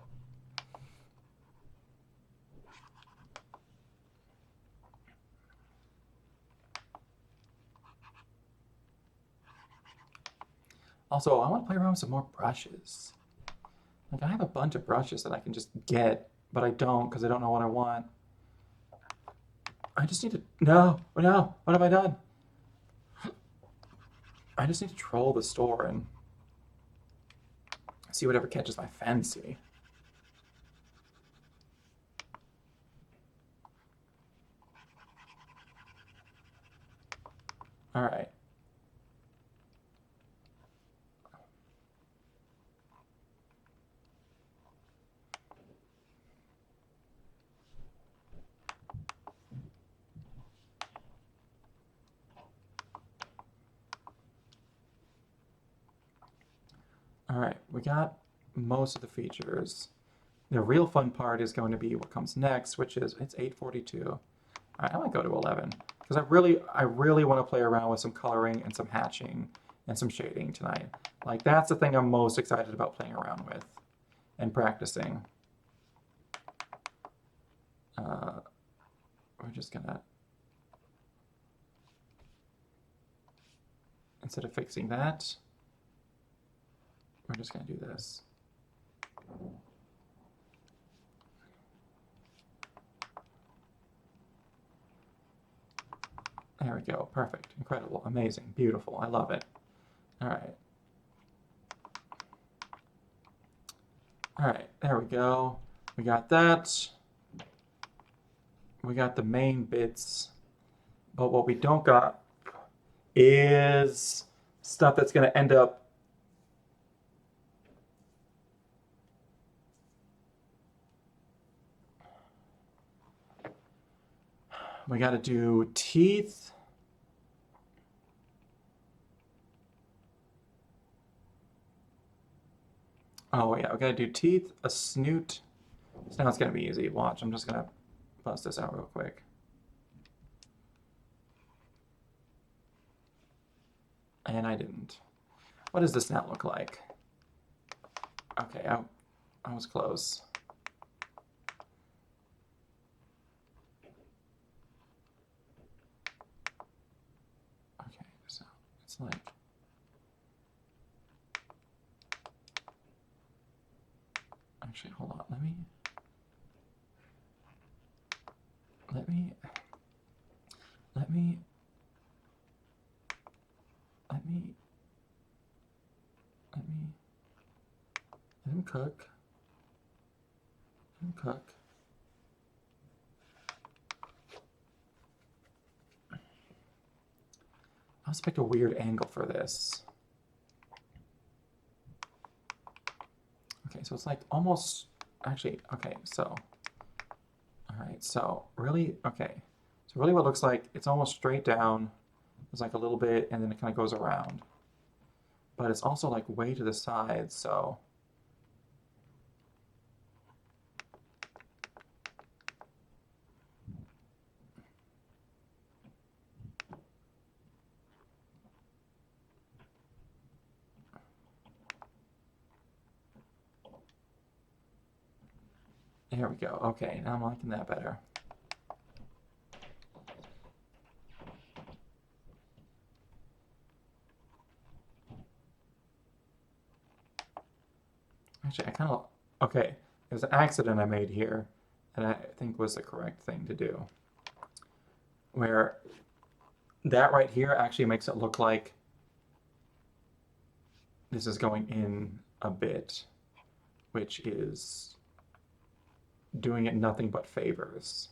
Also, I want to play around with some more brushes. Like, I have a bunch of brushes that I can just get, but I don't because I don't know what I want. I just need to... No, no, what have I done? I just need to troll the store and see whatever catches my fancy. All right. All right, we got most of the features. The real fun part is going to be what comes next, which is it's 8:42. All right, I might go to 11 because I really want to play around with some coloring and some hatching and some shading tonight. Like that's the thing I'm most excited about playing around with and practicing. We're just gonna, instead of fixing that, we're just gonna do this. There we go. Perfect. Incredible. Amazing. Beautiful. I love it. All right. All right. There we go. We got that. We got the main bits. But what we don't got is stuff that's going to end up we got to do teeth. Oh yeah, we got to do teeth, a snoot. So now it's going to be easy. Watch, I'm just going to bust this out real quick. And I didn't. What does this now look like? Okay, I was close. Okay, so it's like... Actually, hold on, let me... Let him cook. Let him cook. I just picked a weird angle for this. Okay, so it's like almost, actually, okay, so, all right, so really, okay. So really what it looks like, it's almost straight down. There's like a little bit, and then it kind of goes around. But it's also like way to the side, so. There we go. Okay, now I'm liking that better. Actually, I kind of, okay, there's an accident I made here that I think was the correct thing to do. Where that right here actually makes it look like this is going in a bit, which is doing it nothing but favors.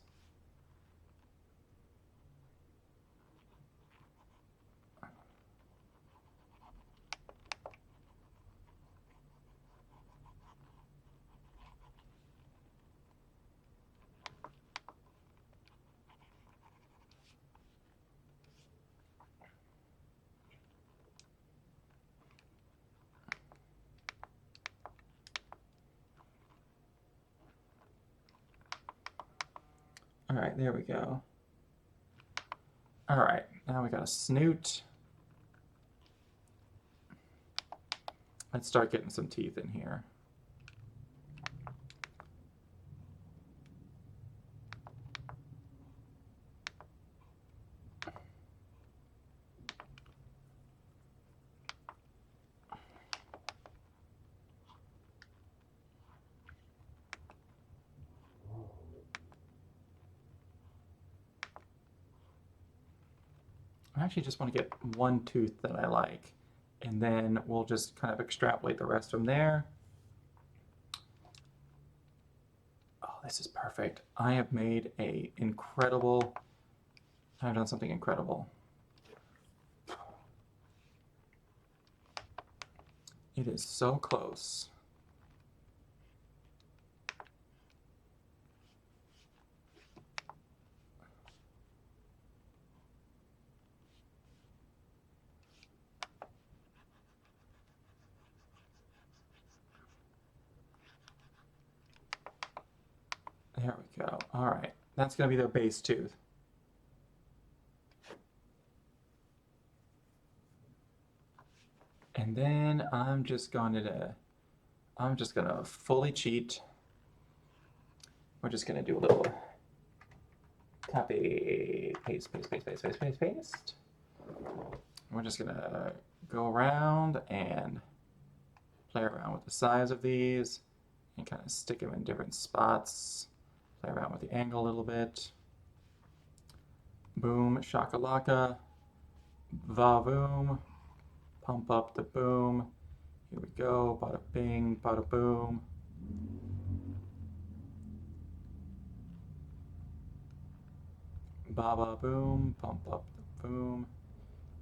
All right, there we go. All right, now we got a snoot. Let's start getting some teeth in here. I actually just want to get one tooth that I like, and then we'll just kind of extrapolate the rest from there. Oh, this is perfect. I have made a incredible, I've done something incredible. It is so close. There we go. All right, that's gonna be their base tooth. And then I'm just gonna fully cheat. We're just gonna do a little copy, paste, paste, paste, paste, paste, paste, paste. We're just gonna go around and play around with the size of these and kind of stick them in different spots. Play around with the angle a little bit. Boom, shakalaka, va-voom, pump up the boom. Here we go, bada bing, bada boom. Ba-ba boom, pump up the boom.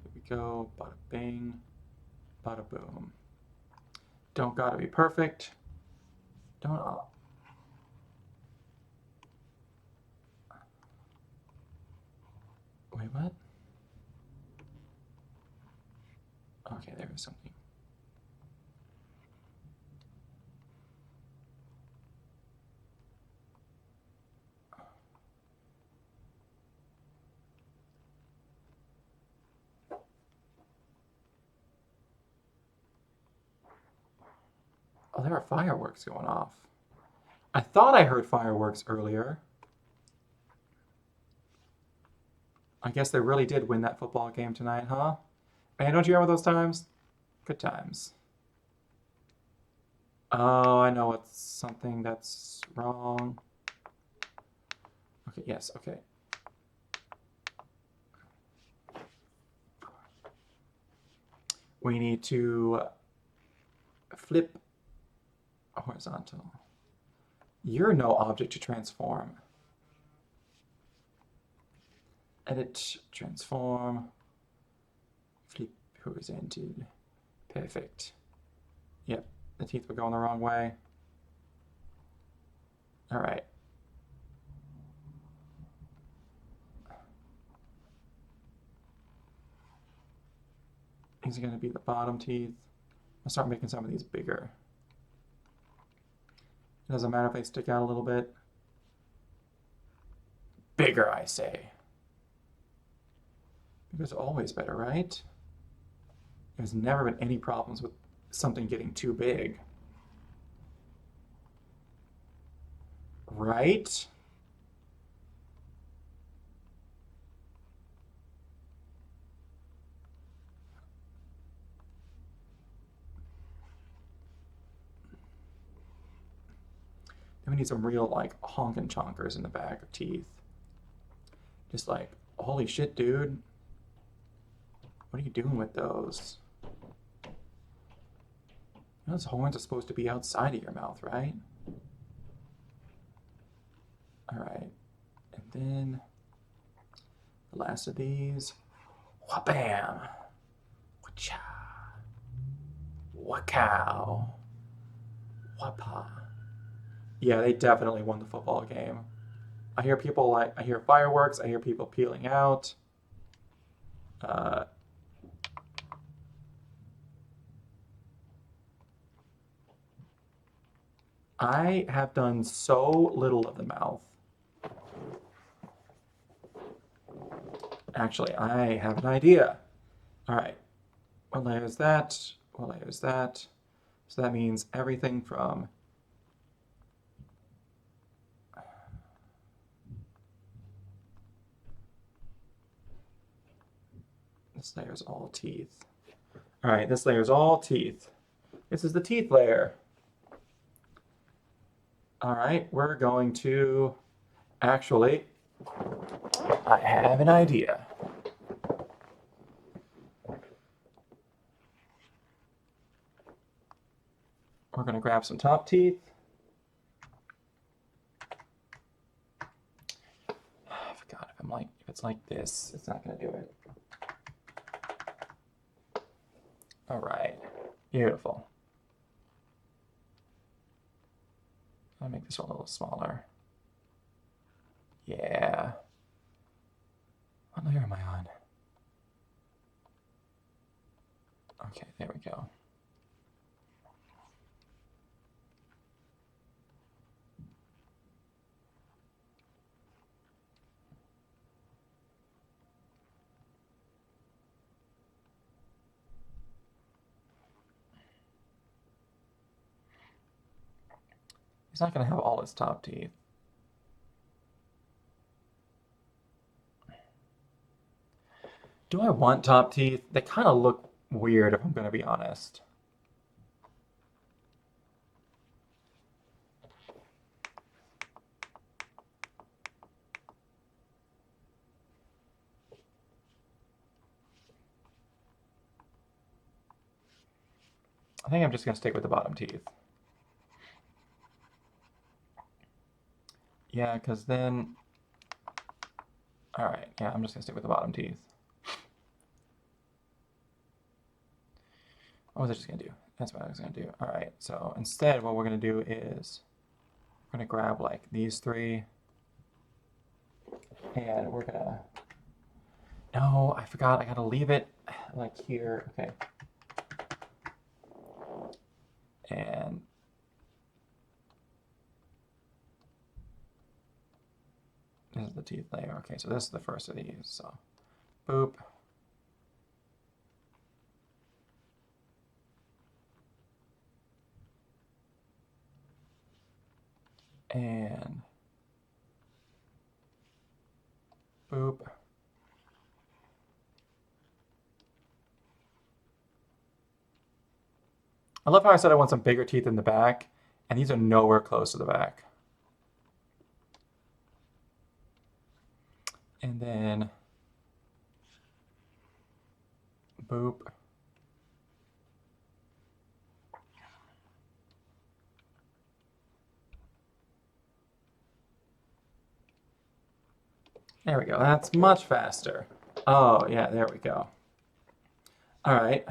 Here we go, bada bing, bada boom. Don't gotta be perfect. Don't. Wait, what? Okay, there was something. Oh, there are fireworks going off. I thought I heard fireworks earlier. I guess they really did win that football game tonight, huh? Man, don't you remember those times? Good times. Oh, I know it's something that's wrong. Okay, yes, okay. We need to flip horizontal. You're no object to transform. Edit, transform, flip horizontal. Perfect. Yep, the teeth were going the wrong way. All right. These are going to be the bottom teeth. I'll start making some of these bigger. It doesn't matter if they stick out a little bit. Bigger, I say. Bigger's always better, right? There's never been any problems with something getting too big. Right? Then we need some real, like, honkin' chonkers in the back of teeth. Just like, holy shit, dude. What are you doing with those? Those horns are supposed to be outside of your mouth, right? Alright. And then the last of these. Wha-bam! Wacha! Wacow! Wapa! Yeah, they definitely won the football game. I hear people like, I hear fireworks, I hear people peeling out. I have done so little of the mouth. Actually, I have an idea. All right, what layer is that? What layer is that? So that means everything from this layer is all teeth. All right, this layer is all teeth. This is the teeth layer. All right, we're going to actually, I have an idea. We're going to grab some top teeth. I forgot if it's like this, it's not going to do it. All right, beautiful. I'll make this one a little smaller. Yeah. What layer am I on? Okay, there we go. He's not going to have all his top teeth. Do I want top teeth? They kind of look weird if I'm going to be honest. I think I'm just going to stick with the bottom teeth. Yeah, because then... Alright, yeah, I'm just going to stick with the bottom teeth. What was I just going to do? That's what I was going to do. Alright, so instead what we're going to do is we're going to grab like these three and we're going to... No, I forgot. I got to leave it like here. Okay. And this is the teeth layer. Okay, so this is the first of these. So, boop. And boop. I love how I said I want some bigger teeth in the back, and these are nowhere close to the back. And then boop. There we go. That's much faster. Oh, yeah, there we go. All right.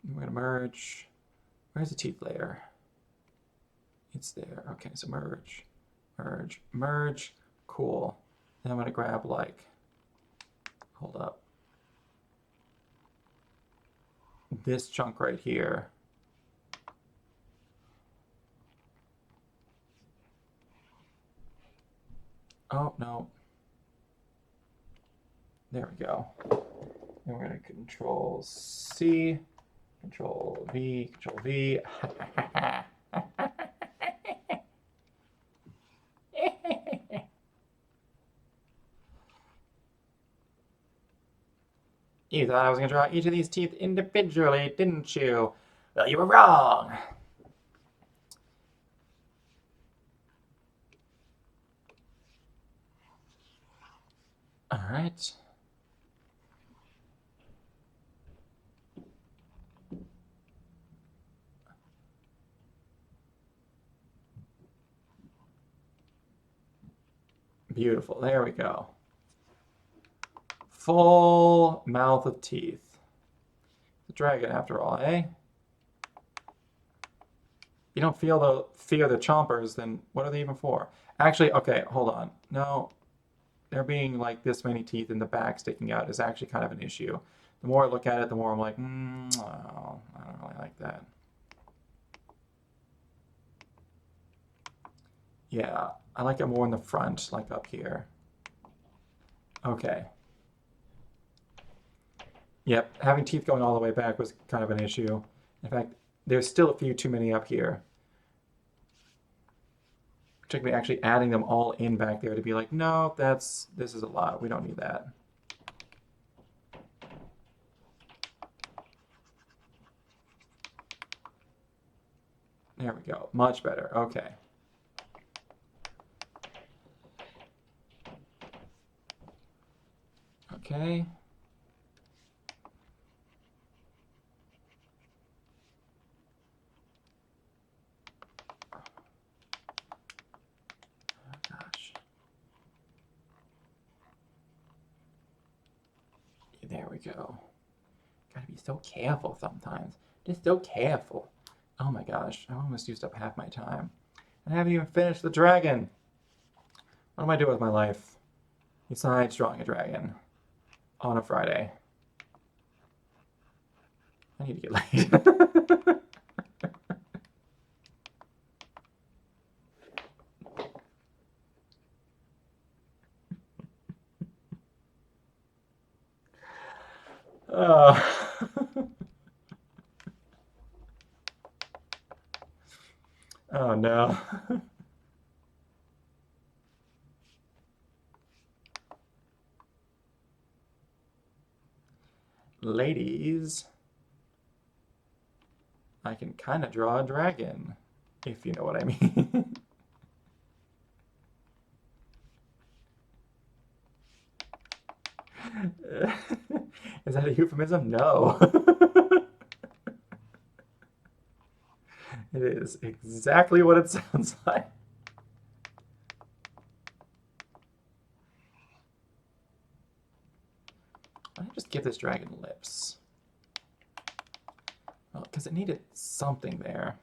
We're going to merge. Where's the teeth layer? It's there. Okay, so merge, merge, merge. Cool. Then I'm going to grab like, hold up, this chunk right here. Oh, no. There we go. And we're going to Control C, Control V, Control V. You thought I was going to draw each of these teeth individually, didn't you? Well, you were wrong. All right. Beautiful. There we go. Full mouth of teeth. The dragon, after all, eh? You don't feel the fear the chompers, then what are they even for? Actually, okay, hold on. No, there being like this many teeth in the back sticking out is actually kind of an issue. The more I look at it, the more I'm like, oh, I don't really like that. Yeah, I like it more in the front, like up here. Okay. Yep, having teeth going all the way back was kind of an issue. In fact, there's still a few too many up here. It took me actually adding them all in back there to be like, no, this is a lot. We don't need that. There we go. Much better. Okay. Okay. Oh, gosh. There we go. Gotta be so careful sometimes. Just so careful. Oh my gosh. I almost used up half my time. I haven't even finished the dragon. What am I doing with my life? Besides drawing a dragon on a Friday. I need to get laid. Oh. Oh no. Ladies, I can kind of draw a dragon, if you know what I mean. Is that a euphemism? No. It is exactly what it sounds like. Why don't I just give this dragon lips? Well, because it needed something there.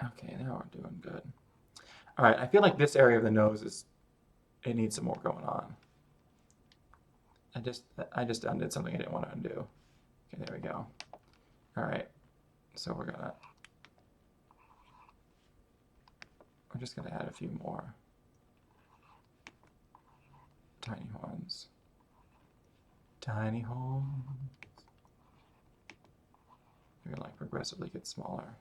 Okay, now we're doing good. All right, I feel like this area of the nose it needs some more going on. I just undid something I didn't want to undo. Okay, there we go. All right, so we're just gonna add a few more tiny horns. Tiny horns. They're gonna like progressively get smaller.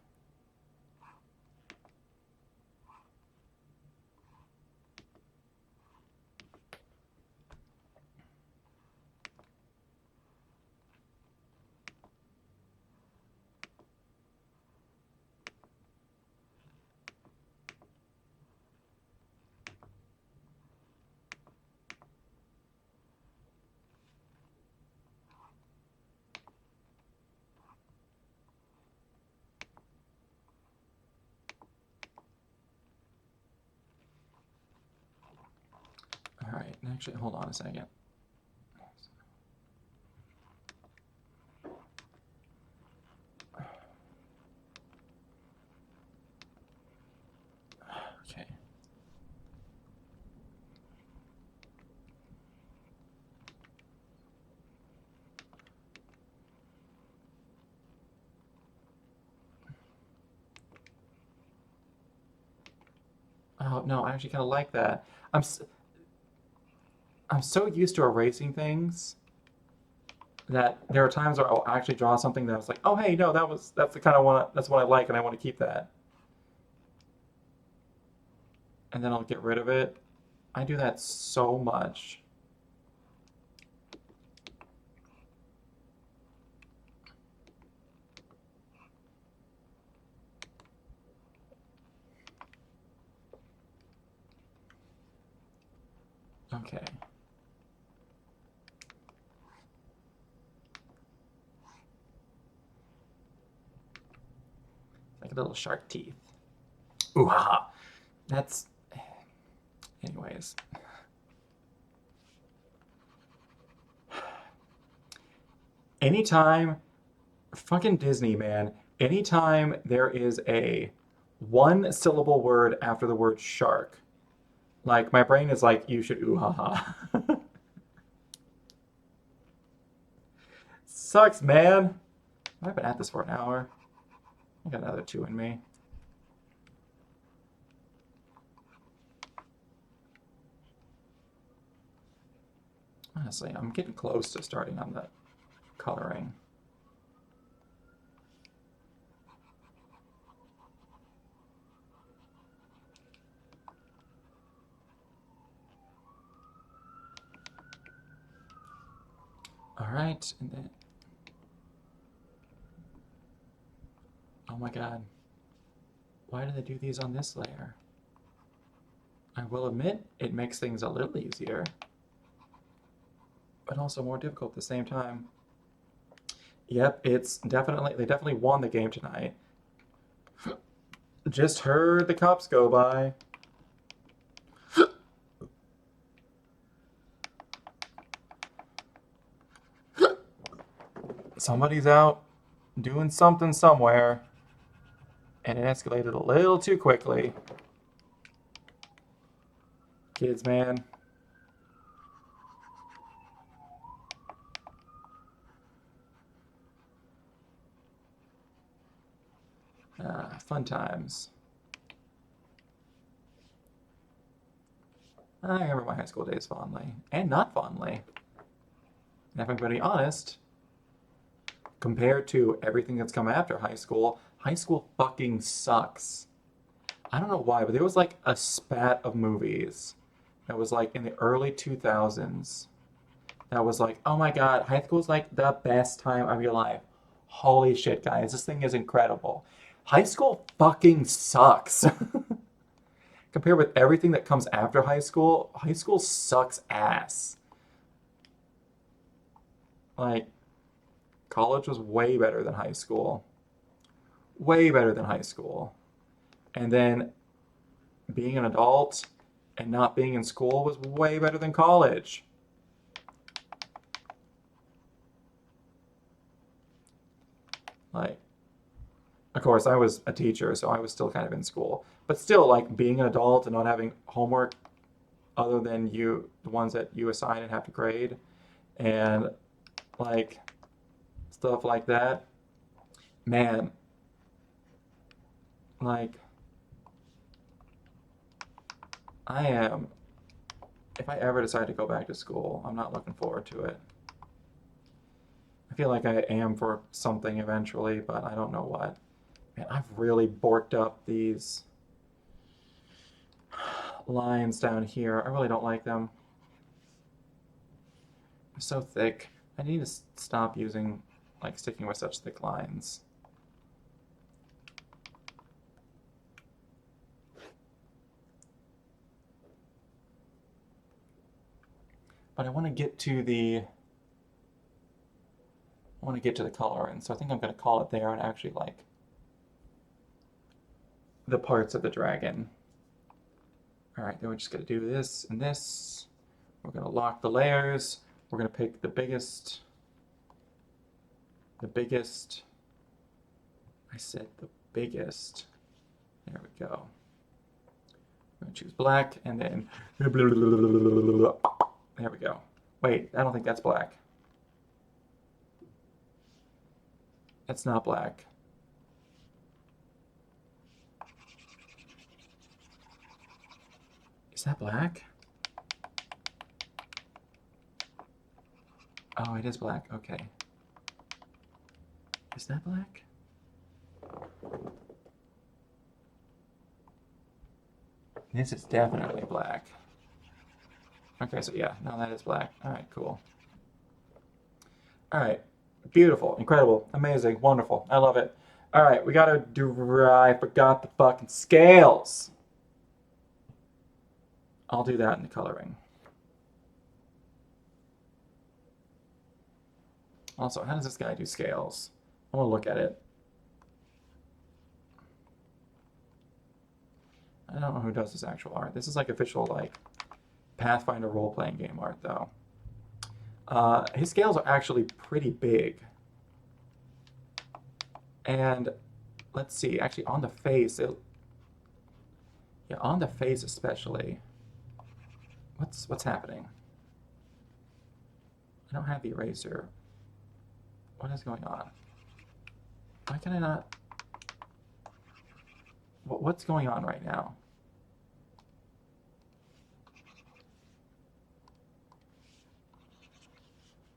All right, actually, hold on a second. Okay. Oh no, I actually kind of like that. I'm I'm so used to erasing things that there are times where I'll actually draw something that's like, oh hey, no, that's the kind of one that's what I like and I want to keep that, and then I'll get rid of it. I do that so much. Okay. Like little shark teeth. Ooh ha ha. That's. Anyways. Anytime, fucking Disney, man, anytime there is a one syllable word after the word shark, like my brain is like, you should ooh ha ha. Sucks, man. I've been at this for an hour. I got another 2 in me. Honestly, I'm getting close to starting on the coloring. All right, and then, oh my God, why do they do these on this layer? I will admit, it makes things a little easier, but also more difficult at the same time. Yep, they definitely won the game tonight. Just heard the cops go by. Somebody's out doing something somewhere, and it escalated a little too quickly. Kids, man. Fun times. I remember my high school days fondly, and not fondly. And if I'm going to be honest, compared to everything that's come after high school fucking sucks. I don't know why, but there was like a spat of movies that was like in the early 2000s that was like, oh my God, high school is like the best time of your life. Holy shit, guys, this thing is incredible. High school fucking sucks. Compared with everything that comes after high school sucks ass. Like, college was way better than high school. Way better than high school. And then being an adult and not being in school was way better than college. Like, of course, I was a teacher, so I was still kind of in school. But still, like, being an adult and not having homework other than the ones that you assign and have to grade, and, like, stuff like that. Man, like, I am, if I ever decide to go back to school, I'm not looking forward to it. I feel like I am for something eventually, but I don't know what. Man, I've really borked up these lines down here. I really don't like them. They're so thick. I need to stop using, like, sticking with such thick lines. But I want to get to the color, and so I think I'm going to call it there and actually like the parts of the dragon. All right, then we're just going to do this and this. We're going to lock the layers. We're going to pick the biggest. I said the biggest. There we go. I'm going to choose black and then there we go. Wait, I don't think that's black. That's not black. Is that black? Oh, it is black. Okay. Is that black? This is definitely black. Okay, so yeah, no, that is black. All right, cool. All right, beautiful, incredible, amazing, wonderful. I love it. All right, we gotta do. I forgot the fucking scales. I'll do that in the coloring. Also, how does this guy do scales? I want to look at it. I don't know who does this actual art. This is like official, like, Pathfinder role-playing game art, though. His scales are actually pretty big. And let's see, actually on the face, yeah, on the face especially. What's happening? I don't have the eraser. What is going on? Why can I not? What's going on right now?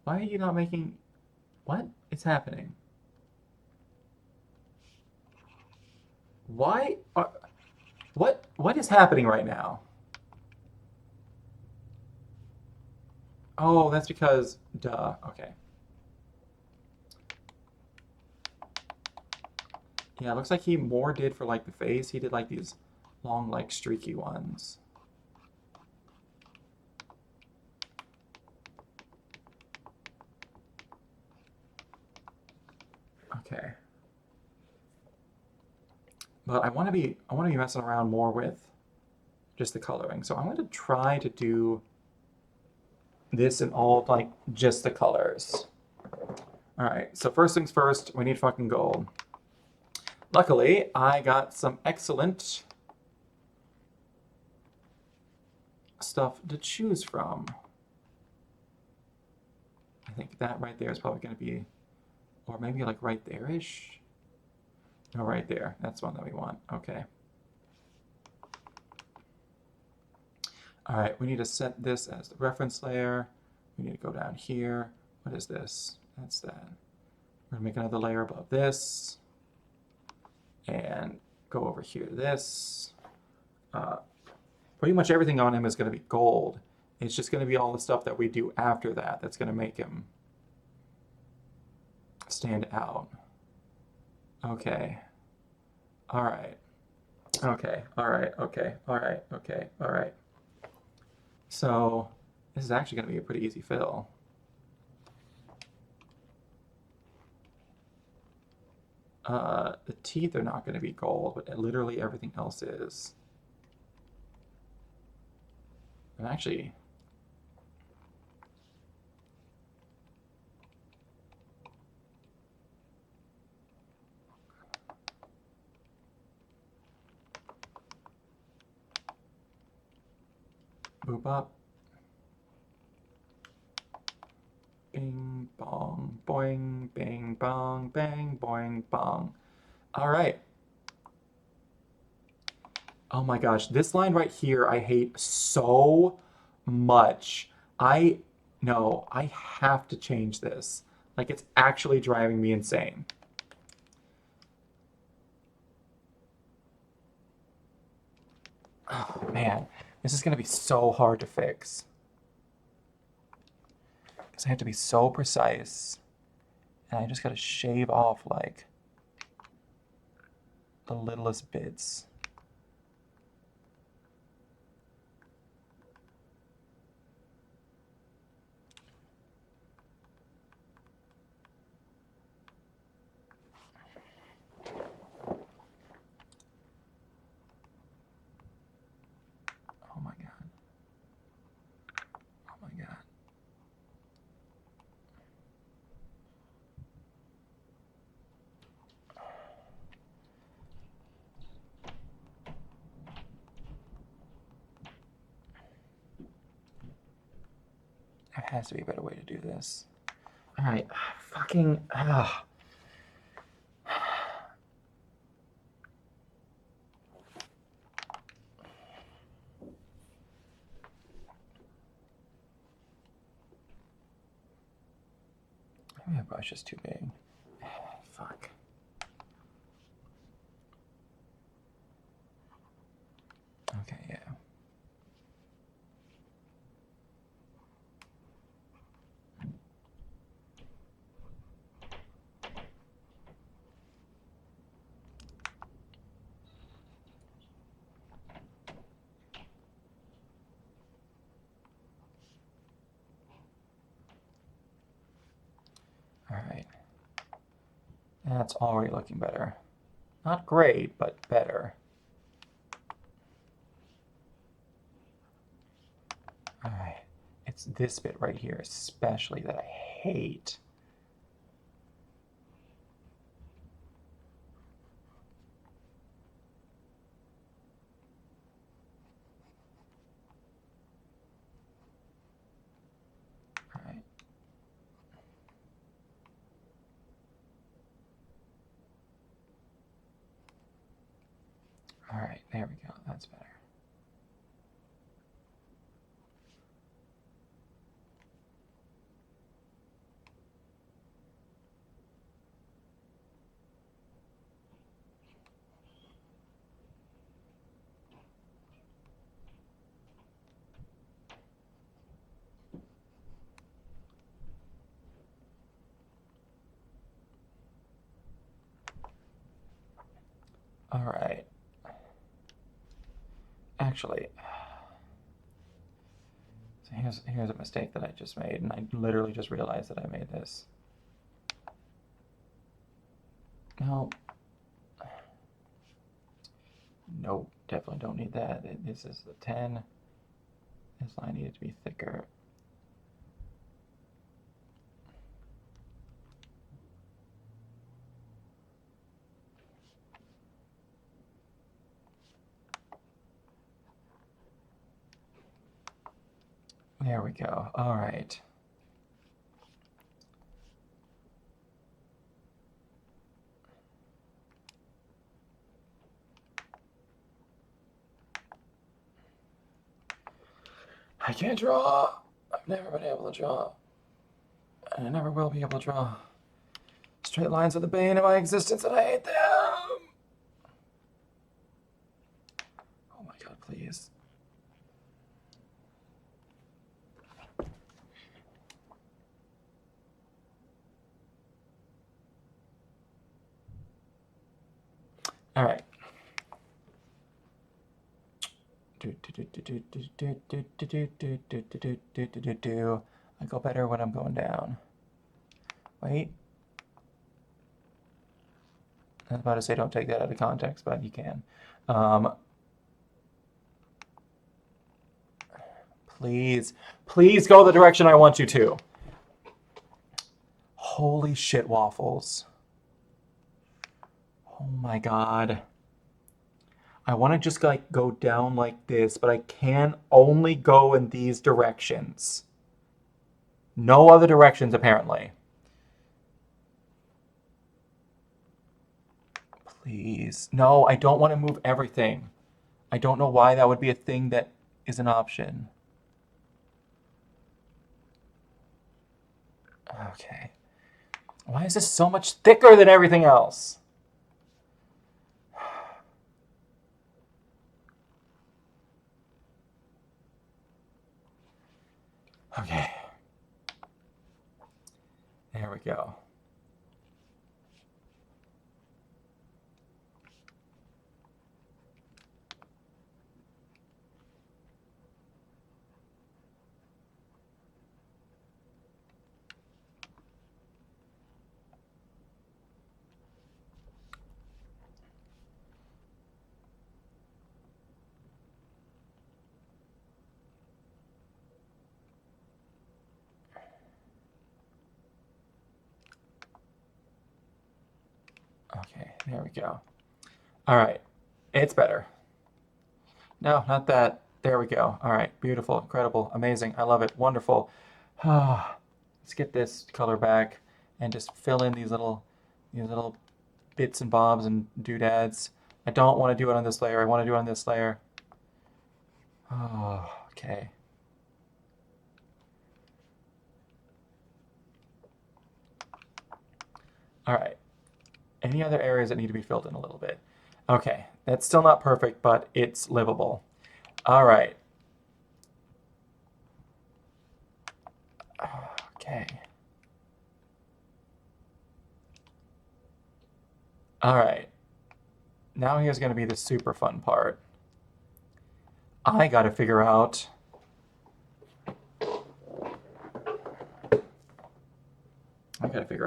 Why are you not making? What is happening? Why are, what is happening right now? Oh, that's because, duh, okay. Yeah, it looks like he more did for like the face. He did like these long, like streaky ones. Okay. But I want to be messing around more with just the coloring. So I'm going to try to do this in all like just the colors. All right. So first things first, we need fucking gold. Luckily, I got some excellent stuff to choose from. I think that right there is probably going to be, or maybe like right there-ish. No, right there. That's one that we want. Okay. All right, we need to set this as the reference layer. We need to go down here. What is this? That's that. We're gonna make another layer above this. And go over here to this. Pretty much everything on him is gonna be gold. It's just gonna be all the stuff that we do after that that's gonna make him stand out. Okay. All right. Okay. All right. Okay. All right. Okay. All right. So this is actually going to be a pretty easy fill. The teeth are not going to be gold, but literally everything else is. And actually, boop up. Bing, bong, boing, bing, bong, bang, boing, bong. All right. Oh my gosh, this line right here I hate so much. I no, I have to change this. Like it's actually driving me insane. Oh man, this is gonna be so hard to fix. Because I have to be so precise. And I just gotta shave off like the littlest bits. Oh my god. Oh my god. There has to be a better way to do this. All right, fucking. Maybe my brush is too big. Fuck. Okay, yeah. All right. That's already looking better. Not great, but better. All right. It's this bit right here, especially, that I hate. All right. All right, there we go. That's better. All right. Actually, so here's a mistake that I just made, and I literally just realized that I made this. No. Nope, definitely don't need that. This is the 10. This line needed to be thicker. There we go. All right. I can't draw. I've never been able to draw. And I never will be able to draw. Straight lines are the bane of my existence, and I hate them. Oh my god, please. All right. I go better when I'm going down. Wait. I was about to say don't take that out of context, but you can. Please, please go the direction I want you to. Holy shit, waffles. Oh my god. I want to just like go down like this, but I can only go in these directions. No other directions, apparently. Please. No, I don't want to move everything. I don't know why that would be a thing that is an option. Okay. Why is this so much thicker than everything else? Okay. There we go. Okay, there we go. All right, it's better. No, not that. There we go. All right, beautiful, incredible, amazing. I love it. Wonderful. Let's get this color back and just fill in these little bits and bobs and doodads. I don't want to do it on this layer. I want to do it on this layer. Oh, okay. All right. Any other areas that need to be filled in a little bit? Okay, that's still not perfect, but it's livable. All right. Okay. All right. Now here's going to be the super fun part. I got to figure out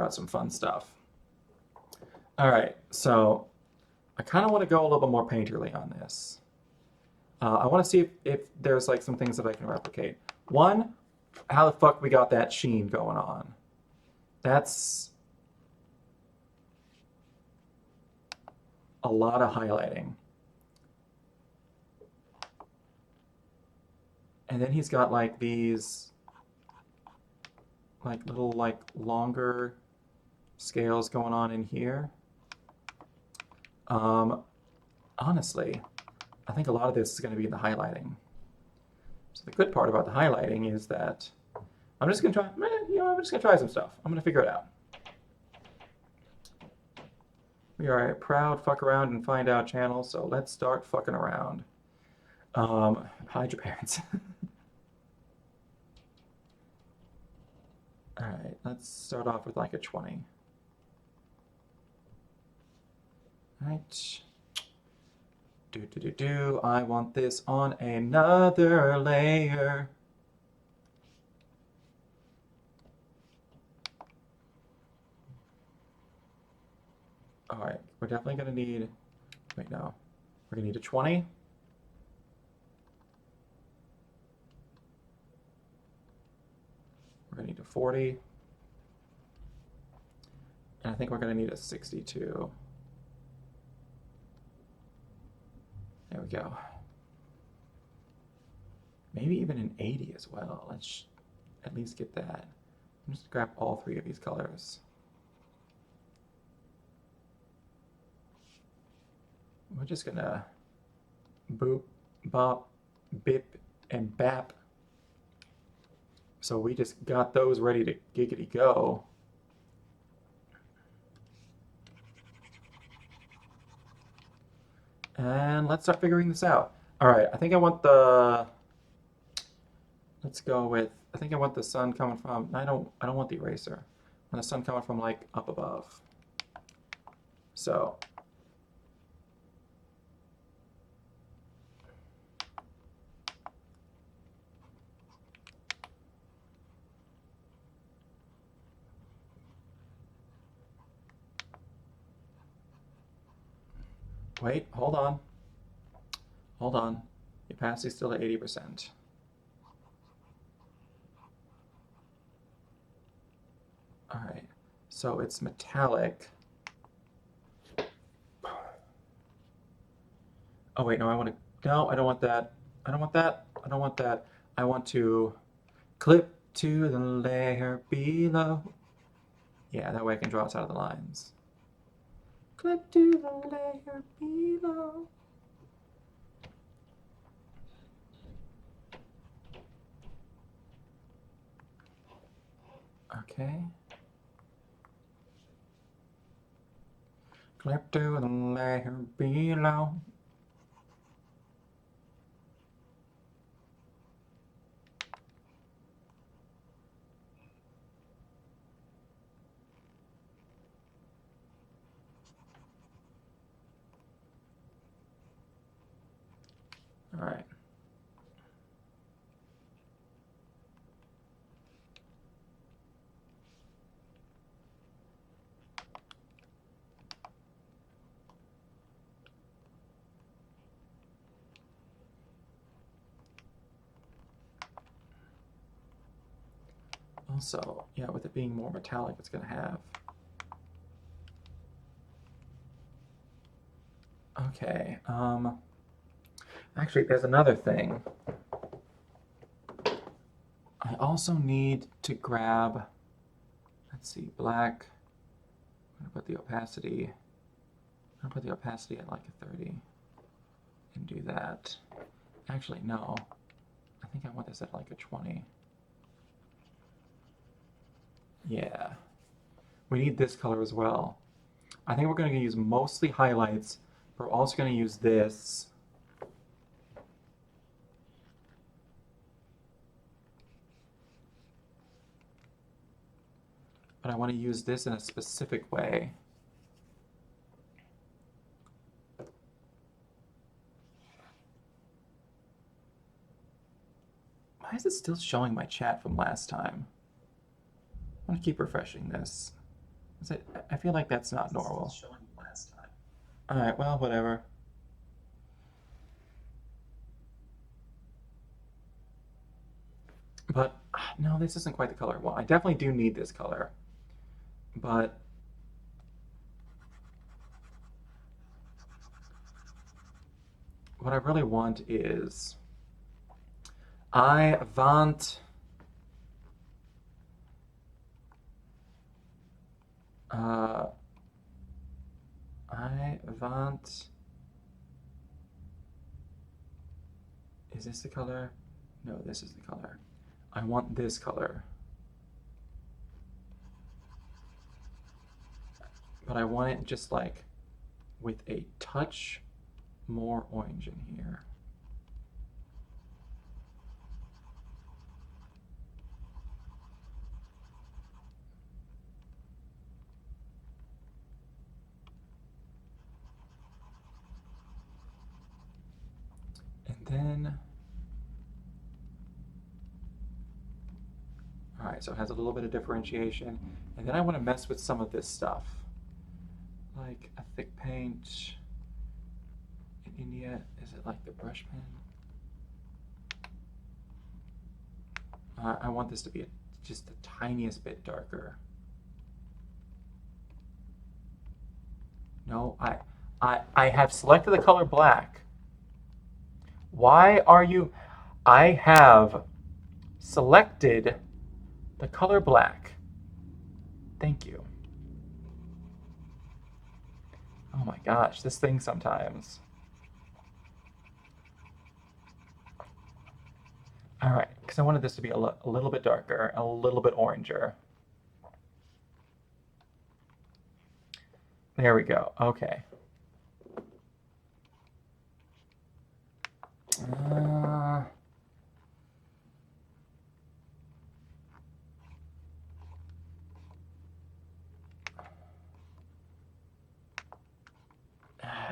some fun stuff. All right, so I kind of want to go a little bit more painterly on this. I want to see if there's like some things that I can replicate. One, how the fuck we got that sheen going on. That's a lot of highlighting. And then he's got like these like little like longer scales going on in here. Honestly, I think a lot of this is going to be in the highlighting. So the good part about the highlighting is that I'm just going to try, I'm just going to try some stuff. I'm going to figure it out. We are a proud fuck around and find out channel, so let's start fucking around. Hide your parents. All right, let's start off with like a 20. All right. I want this on another layer. All right, we're definitely gonna need, wait, no. We're gonna need a 20. We're gonna need a 40. And I think we're gonna need a 62. There we go. Maybe even an 80 as well. Let's at least get that. I'm just gonna grab all three of these colors. We're just gonna boop, bop, bip, and bap. So we just got those ready to giggity go. And let's start figuring this out. All right, I think I want the, let's go with, I think I want the sun coming from, I don't want the eraser. I want the sun coming from like up above. So Wait, hold on. Hold on. Your opacity's still at 80%. All right, so it's metallic. Oh wait, no, I want to, no, I don't want that. I don't want that. I don't want that. I want to clip to the layer below. Yeah, that way I can draw outside of the lines. Clip to the layer below. Okay. Clip to the layer below. All right. Also, yeah, with it being more metallic, it's going to have. Okay. Actually, there's another thing. I also need to grab, let's see, black. I'm going to put the opacity. I'm going to put the opacity at like a 30 and do that. Actually, no. I think I want this at like a 20. Yeah. We need this color as well. I think we're going to use mostly highlights, but we're also going to use this. But I want to use this in a specific way. Why is it still showing my chat from last time? I'm going to keep refreshing this. I feel like that's not normal. Alright, well, whatever. But, no, this isn't quite the color I want. I definitely do need this color. But what I really want is I want is this the color? No, this is the color. I want this color. But I want it just like with a touch more orange in here. And then, all right, so it has a little bit of differentiation. And then I want to mess with some of this stuff. Like a thick paint. In India, is it like the brush pen? I want this to be just the tiniest bit darker. No, I have selected the color black. Why are you? I have selected the color black. Thank you. Oh my gosh, this thing sometimes. All right, because I wanted this to be a little bit darker, a little bit oranger. There we go. Okay.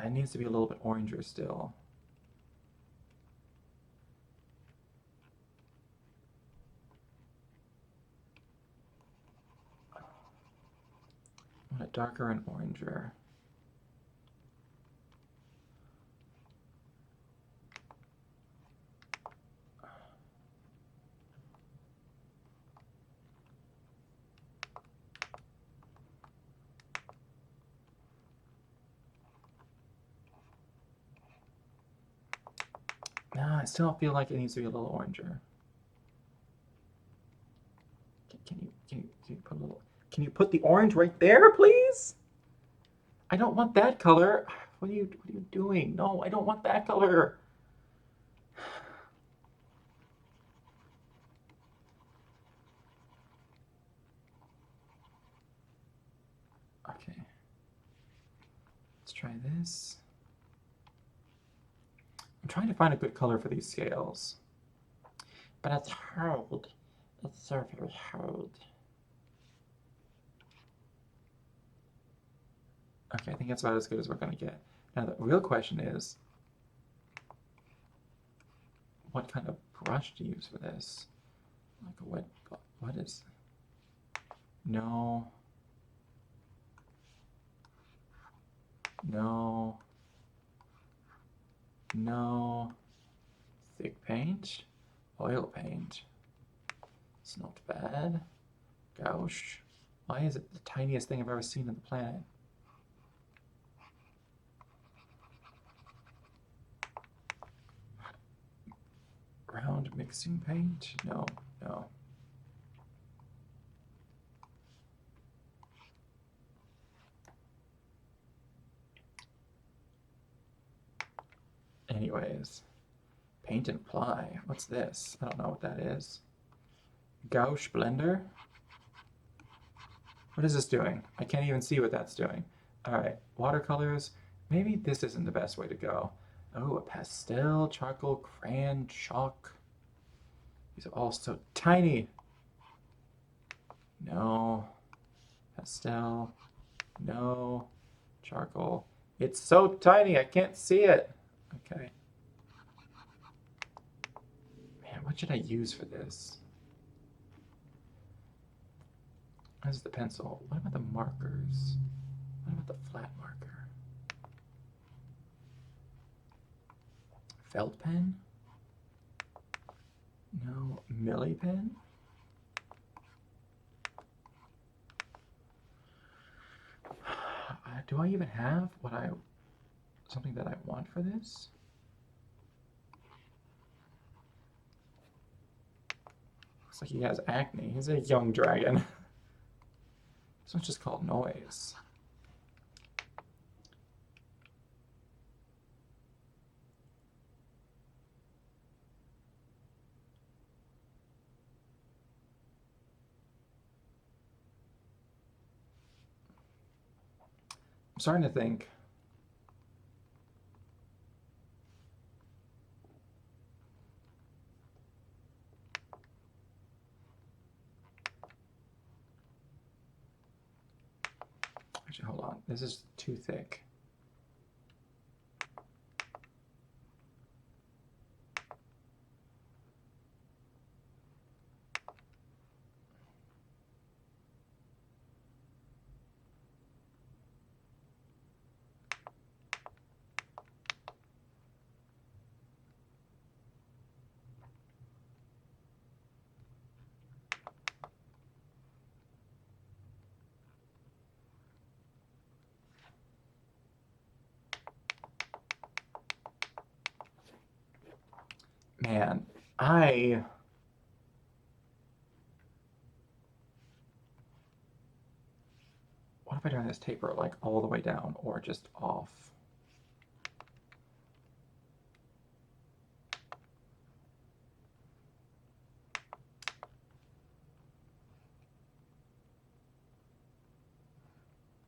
It needs to be a little bit oranger still. I want it darker and oranger. I still feel like it needs to be a little oranger. Can you put a little? Can you put the orange right there, please? I don't want that color. What are you doing? No, I don't want that color. Okay. Let's try this. I'm trying to find a good color for these scales. But it's hard. It's so very hard. Okay, I think that's about as good as we're gonna get. Now the real question is, what kind of brush to use for this? Like what is? No. No. No. Thick paint. Oil paint. It's not bad. Gouache. Why is it the tiniest thing I've ever seen on the planet? Round mixing paint? No, no. Anyways, paint and apply. What's this? I don't know what that is. Gouache blender? What is this doing? I can't even see what that's doing. All right, watercolors. Maybe this isn't the best way to go. Oh, a pastel, charcoal, crayon, chalk. These are all so tiny. No. Pastel. No. Charcoal. It's so tiny, I can't see it. Okay. Man, what should I use for this? This is the pencil. What about the markers? What about the flat marker? Felt pen? No. Milli pen? Do I even have something that I want for this? Looks like he has acne. He's a young dragon. This one's just called Noise. I'm starting to think. Actually, hold on. This is too thick. Man, what if I turn this taper like all the way down or just off?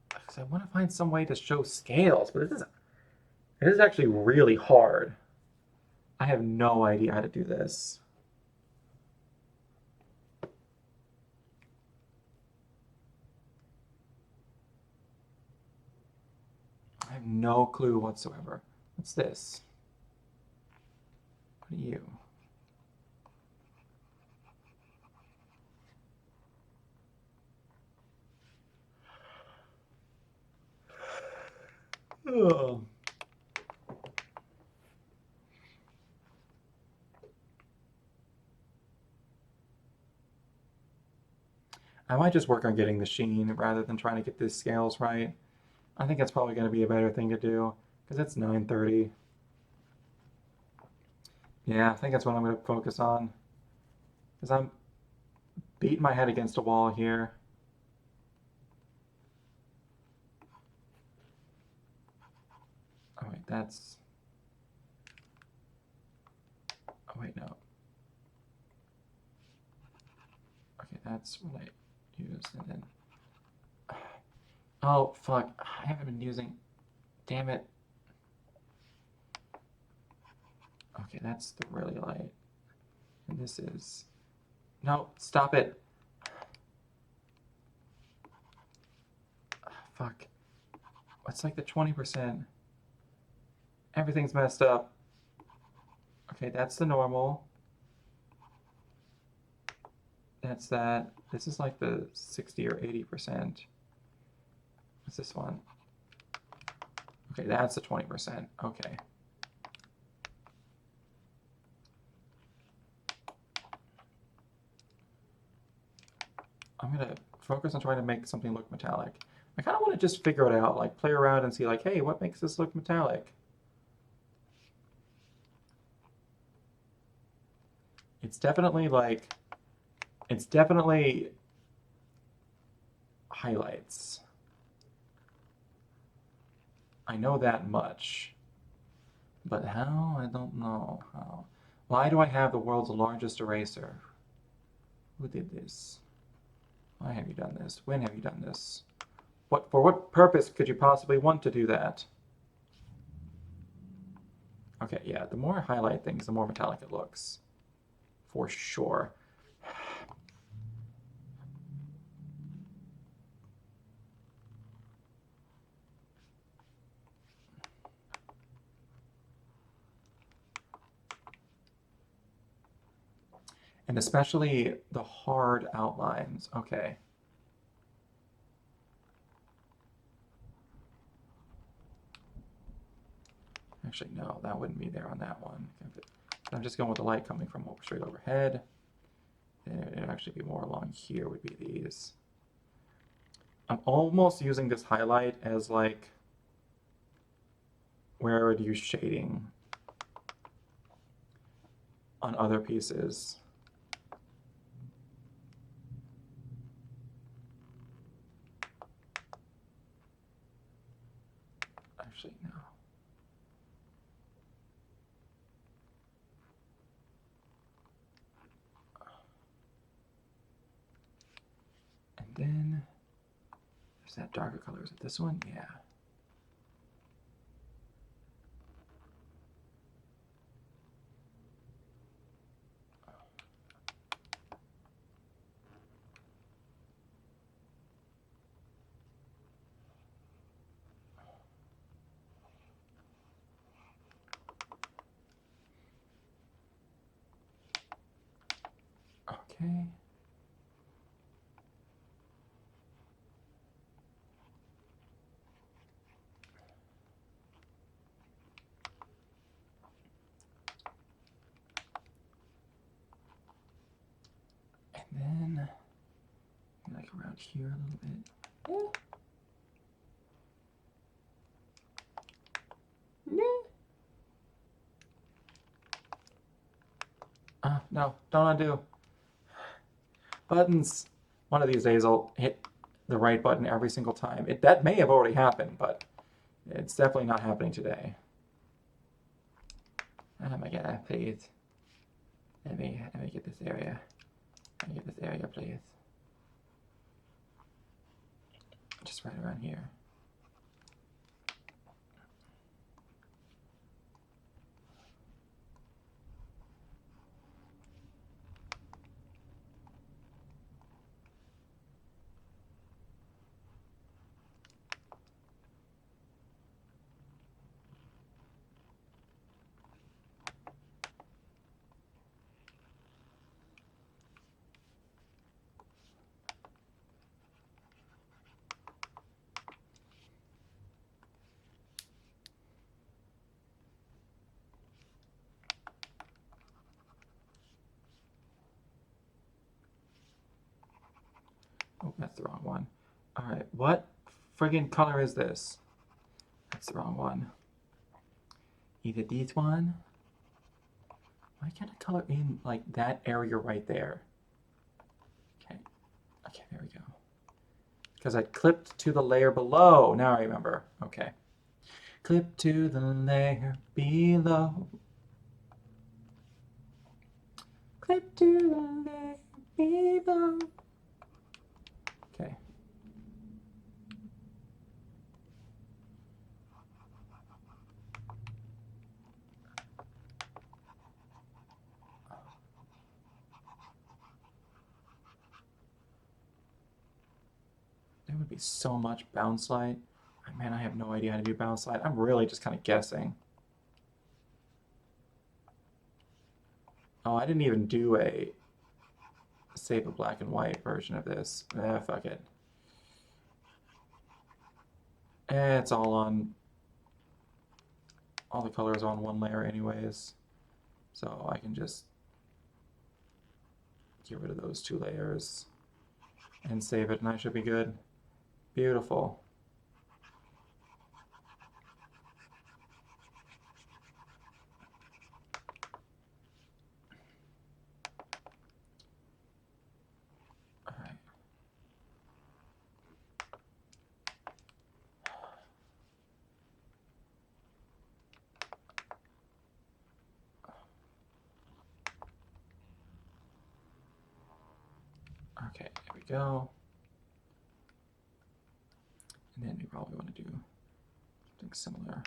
Because I want to find some way to show scales, but it is actually really hard. I have no idea how to do this. I have no clue whatsoever. What's this? What are you? Oh. I might just work on getting the sheen rather than trying to get these scales right. I think that's probably going to be a better thing to do because it's 9:30. Yeah, I think that's what I'm going to focus on. Because I'm beating my head against a wall here. Oh, wait, that's... Oh, wait, no. Okay, that's what I used, and then... Oh, fuck. I haven't been using... Damn it. Okay, that's the really light. And this is... No, stop it. Fuck. What's like the 20%? Everything's messed up. Okay, that's the normal. That's that. This is like the 60 or 80%. What's this one? Okay, that's the 20%. Okay. I'm gonna focus on trying to make something look metallic. I kind of want to just figure it out, like play around and see like, hey, what makes this look metallic? It's definitely like, it's definitely highlights. I know that much. But how? I don't know how. Why do I have the world's largest eraser? Who did this? Why have you done this? When have you done this? For what purpose could you possibly want to do that? Okay, yeah, the more I highlight things, the more metallic it looks. For sure. And especially the hard outlines. Okay. Actually, no, that wouldn't be there on that one. I'm just going with the light coming from straight overhead. And it'd actually be more along here would be these. I'm almost using this highlight as like where I would use shading on other pieces. Actually, no. And then there's that darker color. Is it this one? Yeah. Okay. And then like around here a little bit. No, don't undo. Buttons. One of these days I'll hit the right button every single time. That may have already happened, but it's definitely not happening today. Oh my god, please. Let me get this area. Let me get this area, please. Just right around here. Oh, that's the wrong one. All right, what friggin' color is this? That's the wrong one. Either these one. Why can't I color in like that area right there? Okay. Okay, there we go. Because I clipped to the layer below. Now I remember. Okay. Clip to the layer below. Clip to the layer below. Okay. There would be so much bounce light. Man, I have no idea how to do bounce light. I'm really just kind of guessing. Oh, I didn't even do a save a black and white version of this. Fuck it. It's all on, all the colors on one layer anyways. So I can just get rid of those two layers and save it and I should be good. Beautiful. All right. Okay, there we go. And then we probably want to do something similar.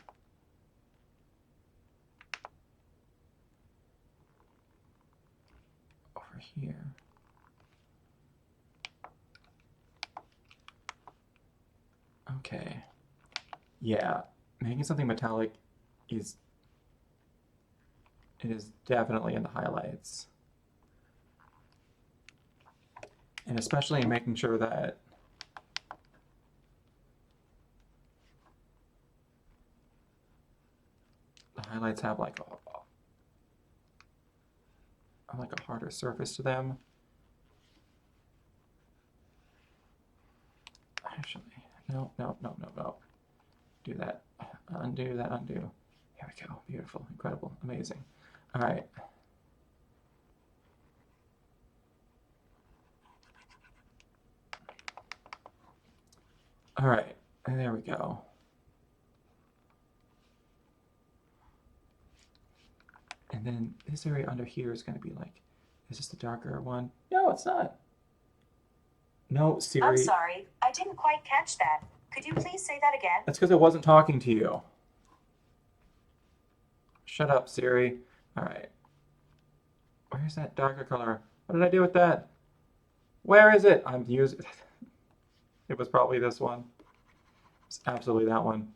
Over here. Okay. Yeah, making something metallic is, it is definitely in the highlights. And especially in making sure that the highlights have like a harder surface to them. Actually, no. Do that. Undo that, undo. Here we go. Beautiful, incredible, amazing. All right. All right, and there we go. And then this area under here is going to be like, is this the darker one? No, it's not. No, Siri. I'm sorry, I didn't quite catch that. Could you please say that again? That's because I wasn't talking to you. Shut up, Siri. All right. Where's that darker color? What did I do with that? Where is it? I'm using. It was probably this one. It's absolutely that one.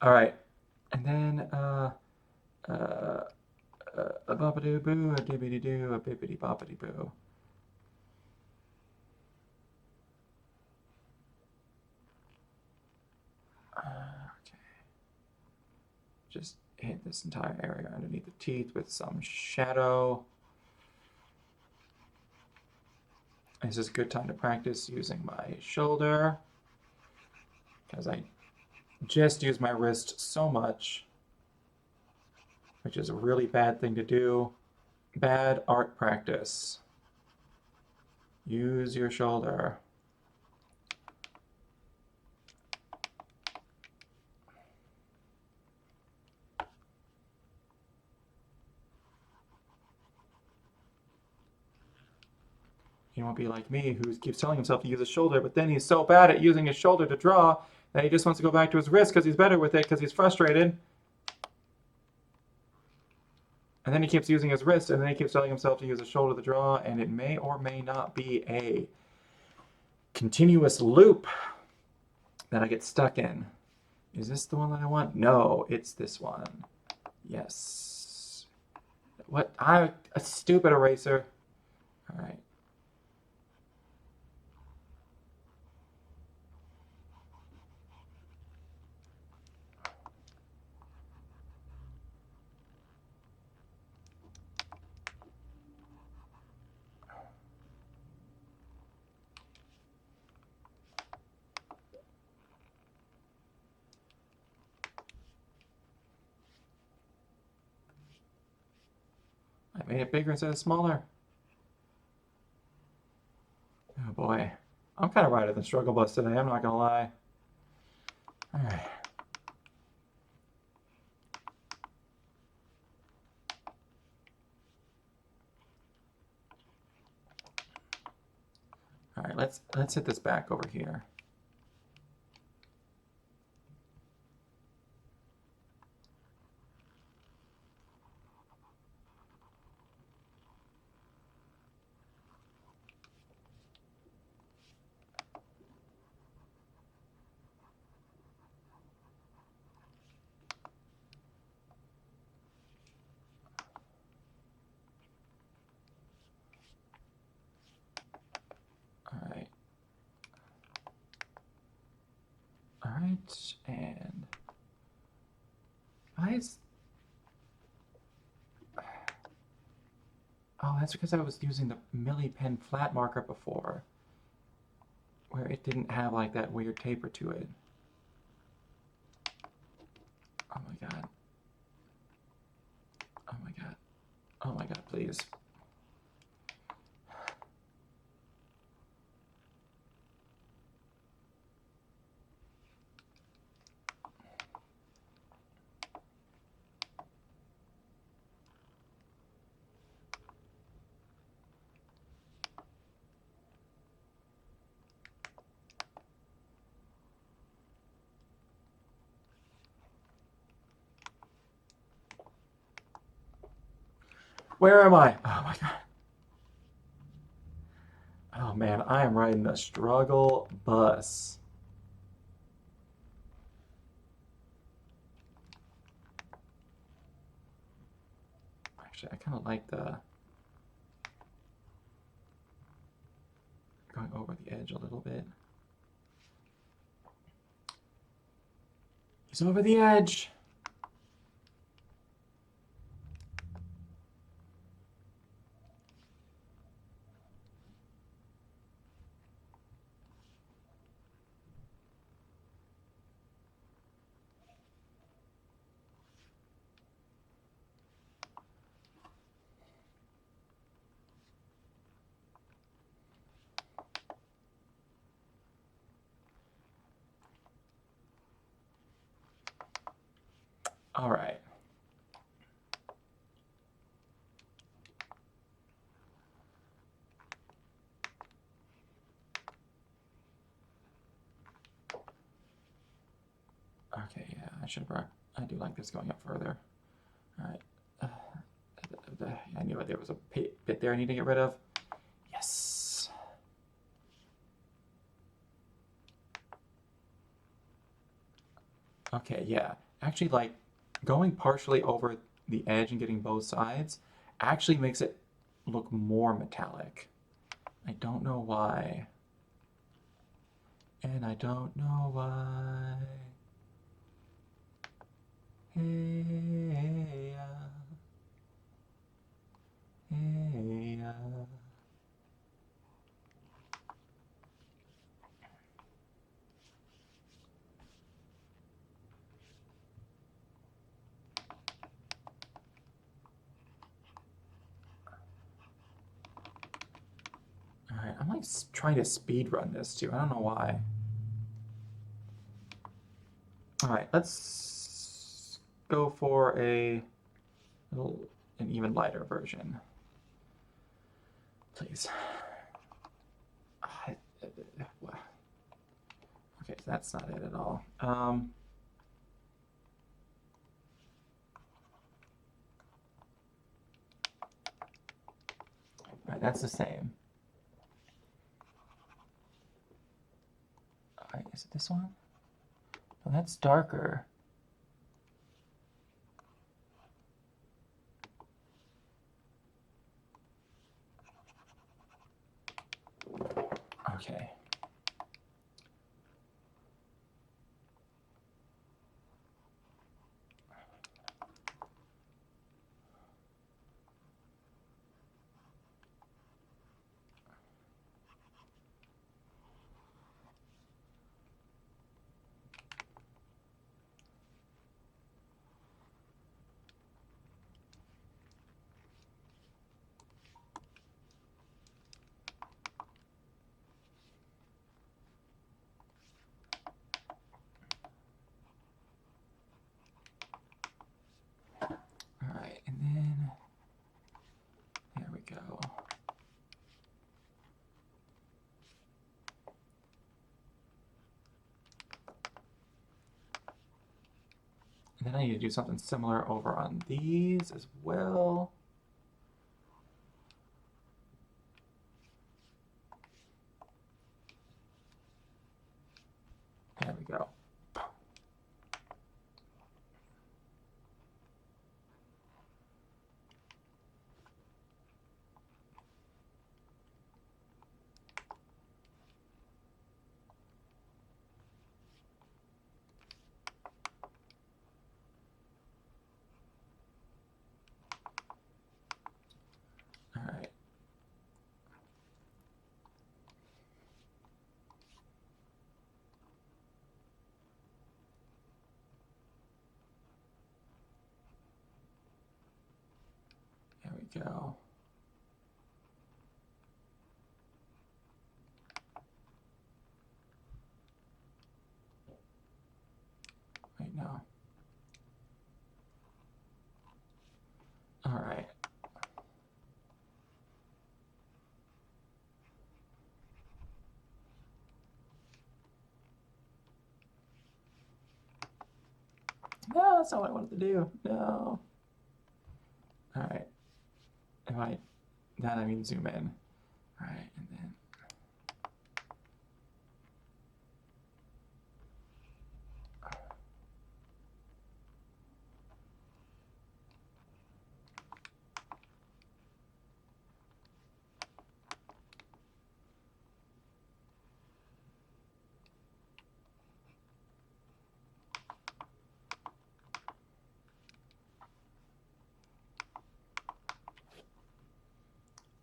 All right. And then a boppity boo, a dibbity doo, a bippity boppity boo. Okay. Just hit this entire area underneath the teeth with some shadow. This is a good time to practice using my shoulder because I just use my wrist so much, which is a really bad thing to do. Bad art practice. Use your shoulder. He won't be like me, who keeps telling himself to use his shoulder, but then he's so bad at using his shoulder to draw that he just wants to go back to his wrist because he's better with it because he's frustrated. And then he keeps using his wrist, and then he keeps telling himself to use his shoulder to draw, and it may or may not be a continuous loop that I get stuck in. Is this the one that I want? No, it's this one. Yes. What? A stupid eraser. All right. made it bigger instead of smaller. Oh boy. I'm kind of riding the struggle bus today, I'm not gonna lie. Alright. Alright, let's hit this back over here. Alright. Alright, and why is... Oh, that's because I was using the Milli Pen flat marker before, where it didn't have like that weird taper to it. Oh my god. Oh my god. Oh my god, please. Where am I? Oh my god. Oh man, I am riding the struggle bus. Actually, I kind of like the going over the edge a little bit. He's over the edge. All right. Okay, yeah, I should have brought. I do like this going up further. All right. I knew there was a bit there I need to get rid of. Yes. Okay, yeah. Actually, like, going partially over the edge and getting both sides actually makes it look more metallic. I don't know why. And I don't know why. Hey, hey, Alright, I'm like trying to speed run this too. I don't know why. Alright, let's go for an even lighter version. Please. Okay, that's not it at all. Alright, that's the same. Alright, is it this one? No, that's darker. Okay. And then I need to do something similar over on these as well. There we go. All right. There we go. Wait, no. All right. No, that's not what I wanted to do. No. All right. If I, that I mean zoom in. All right, and then.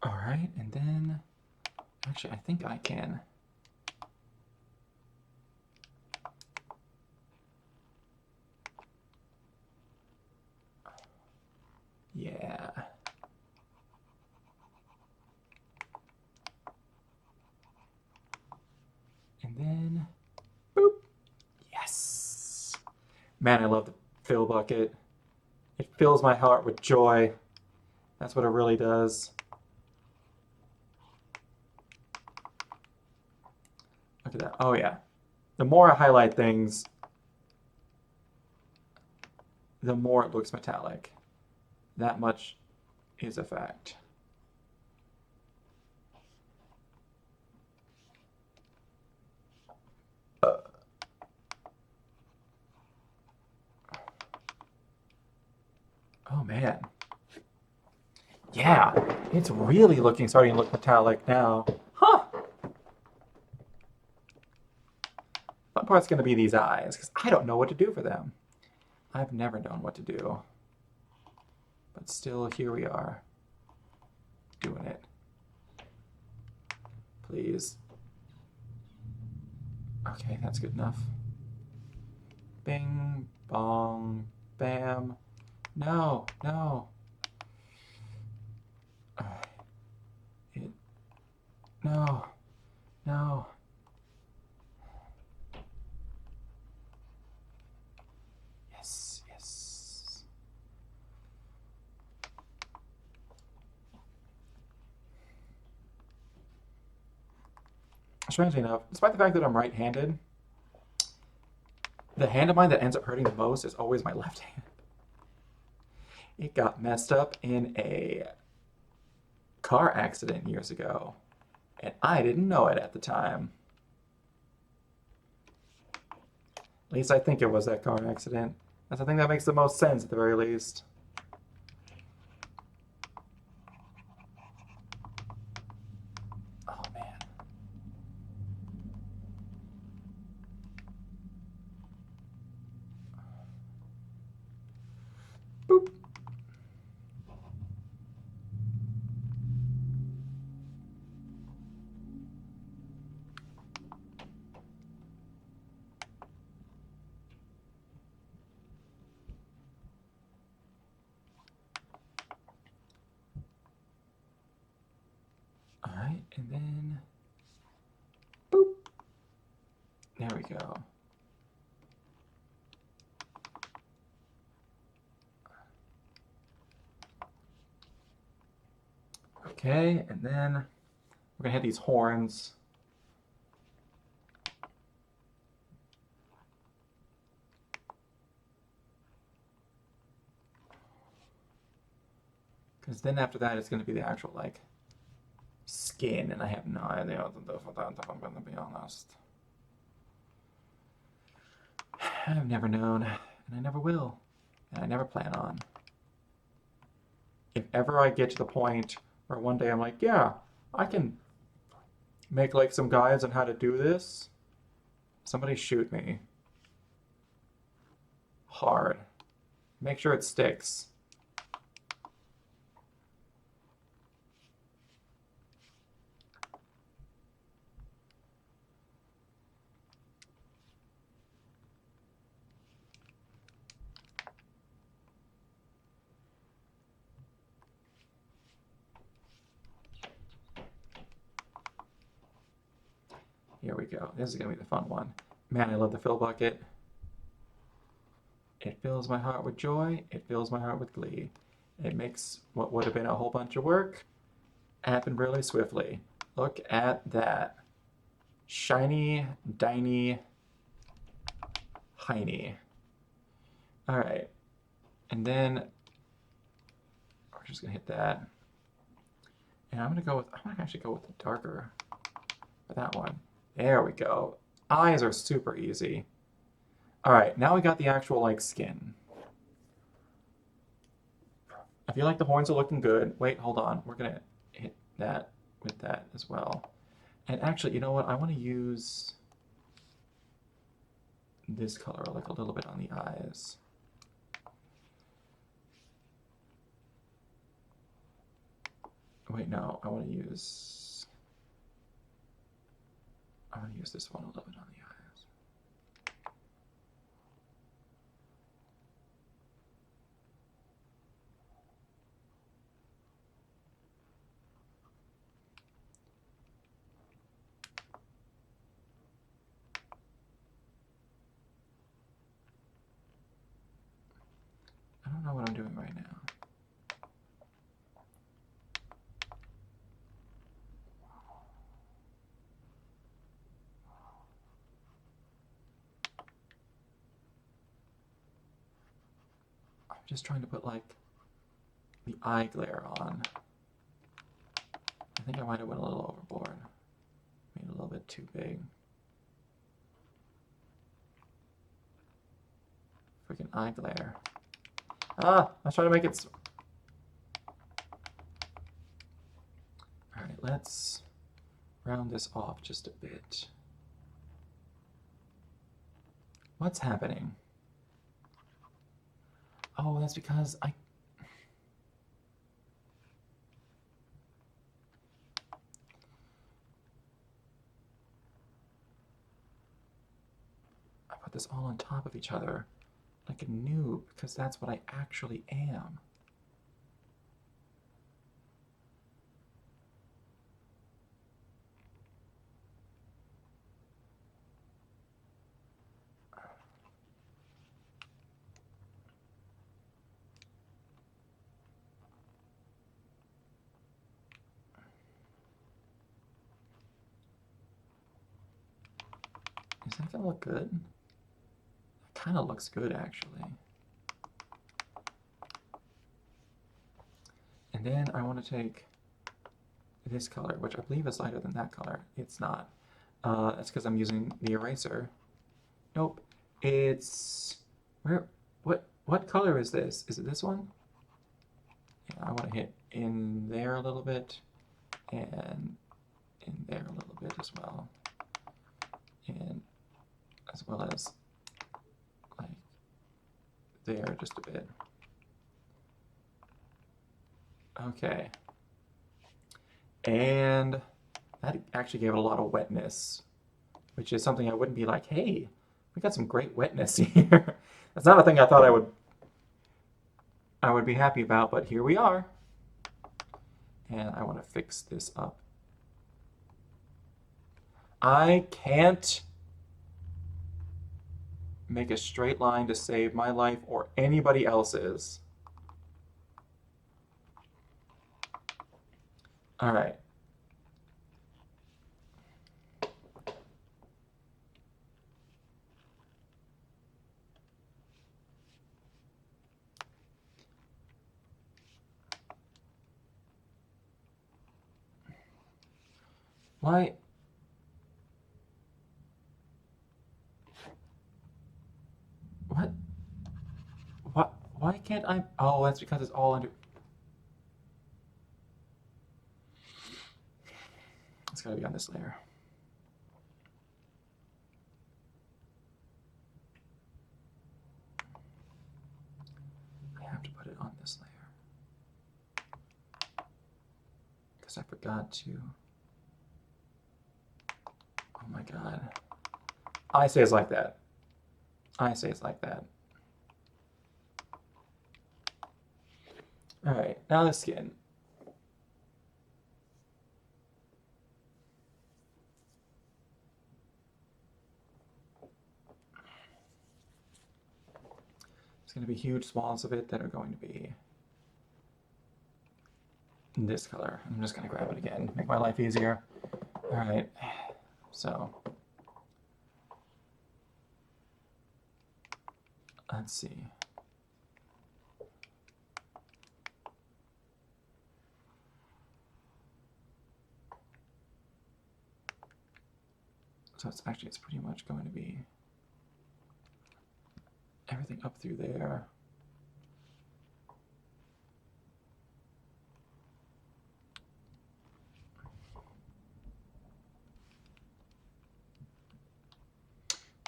All right, and then, actually, I think I can. Yeah. And then, boop. Yes. Man, I love the fill bucket. It fills my heart with joy. That's what it really does. Look at that. Oh, yeah. The more I highlight things, the more it looks metallic. That much is a fact. Oh, man. Yeah, it's really starting to look metallic now. Huh. Fun part's going to be these eyes, because I don't know what to do for them. I've never known what to do. But still, here we are. Doing it. Please. Okay, that's good enough. Bing, bong, bam. No, no. No, no. Yes, yes. Strangely enough, despite the fact that I'm right-handed, the hand of mine that ends up hurting the most is always my left hand. It got messed up in a car accident years ago, and I didn't know it at the time. At least I think it was that car accident. That's the thing that makes the most sense at the very least. Oh man. Boop. All right, and then boop. There we go. Okay, and then we're gonna hit these horns. Because then after that, it's going to be the actual, like, skin, and I have no idea what to do for that, if I'm going to be honest. I've never known, and I never will, and I never plan on. If ever I get to the point where one day I'm like, yeah, I can make, like, some guides on how to do this, somebody shoot me. Hard. Make sure it sticks. Here we go. This is going to be the fun one. Man, I love the fill bucket. It fills my heart with joy. It fills my heart with glee. It makes what would have been a whole bunch of work happen really swiftly. Look at that. Shiny, diny, hiney. All right. And then we're just going to hit that. And I'm going to actually go with the darker for that one. There we go. Eyes are super easy. All right, now we got the actual, like, skin. I feel like the horns are looking good. Wait, hold on. We're going to hit that with that as well. And actually, you know what? I want to use this color, like, a little bit on the eyes. Wait, no. I want to use this one a little bit on the eyes. I don't know what I'm doing right now. I'm just trying to put, like, the eye glare on. I think I might have went a little overboard. Made it a little bit too big. Freaking eye glare. Ah! I was trying to make it... Alright, let's round this off just a bit. What's happening? Oh, that's because I put this all on top of each other like a noob, because that's what I actually am. Is that gonna look good? It kind of looks good, actually. And then I want to take this color, which I believe is lighter than that color. It's not. That's because I'm using the eraser. Nope. It's... What color is this? Is it this one? Yeah, I want to hit in there a little bit, and in there a little bit as well. And as well as, like, there just a bit. Okay. And that actually gave it a lot of wetness, which is something I wouldn't be like, hey, we got some great wetness here. That's not a thing I thought I would be happy about, but here we are. And I want to fix this up. I can't make a straight line to save my life or anybody else's. All right. Why? What? What? Why can't I? Oh, that's because it's all under. It's gotta be on this layer. I have to put it on this layer. Because I forgot to. Oh my god. I say it's like that. I say it's like that. Alright, now the skin. There's going to be huge swaths of it that are going to be this color. I'm just going to grab it again, make my life easier. Alright, so let's see. So it's pretty much going to be everything up through there.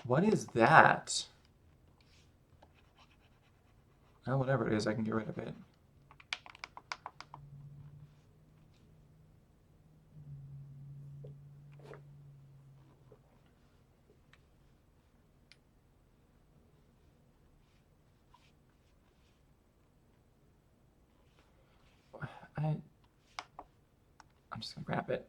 What is that? Oh, whatever it is, I can get rid of it. I'm just gonna grab it.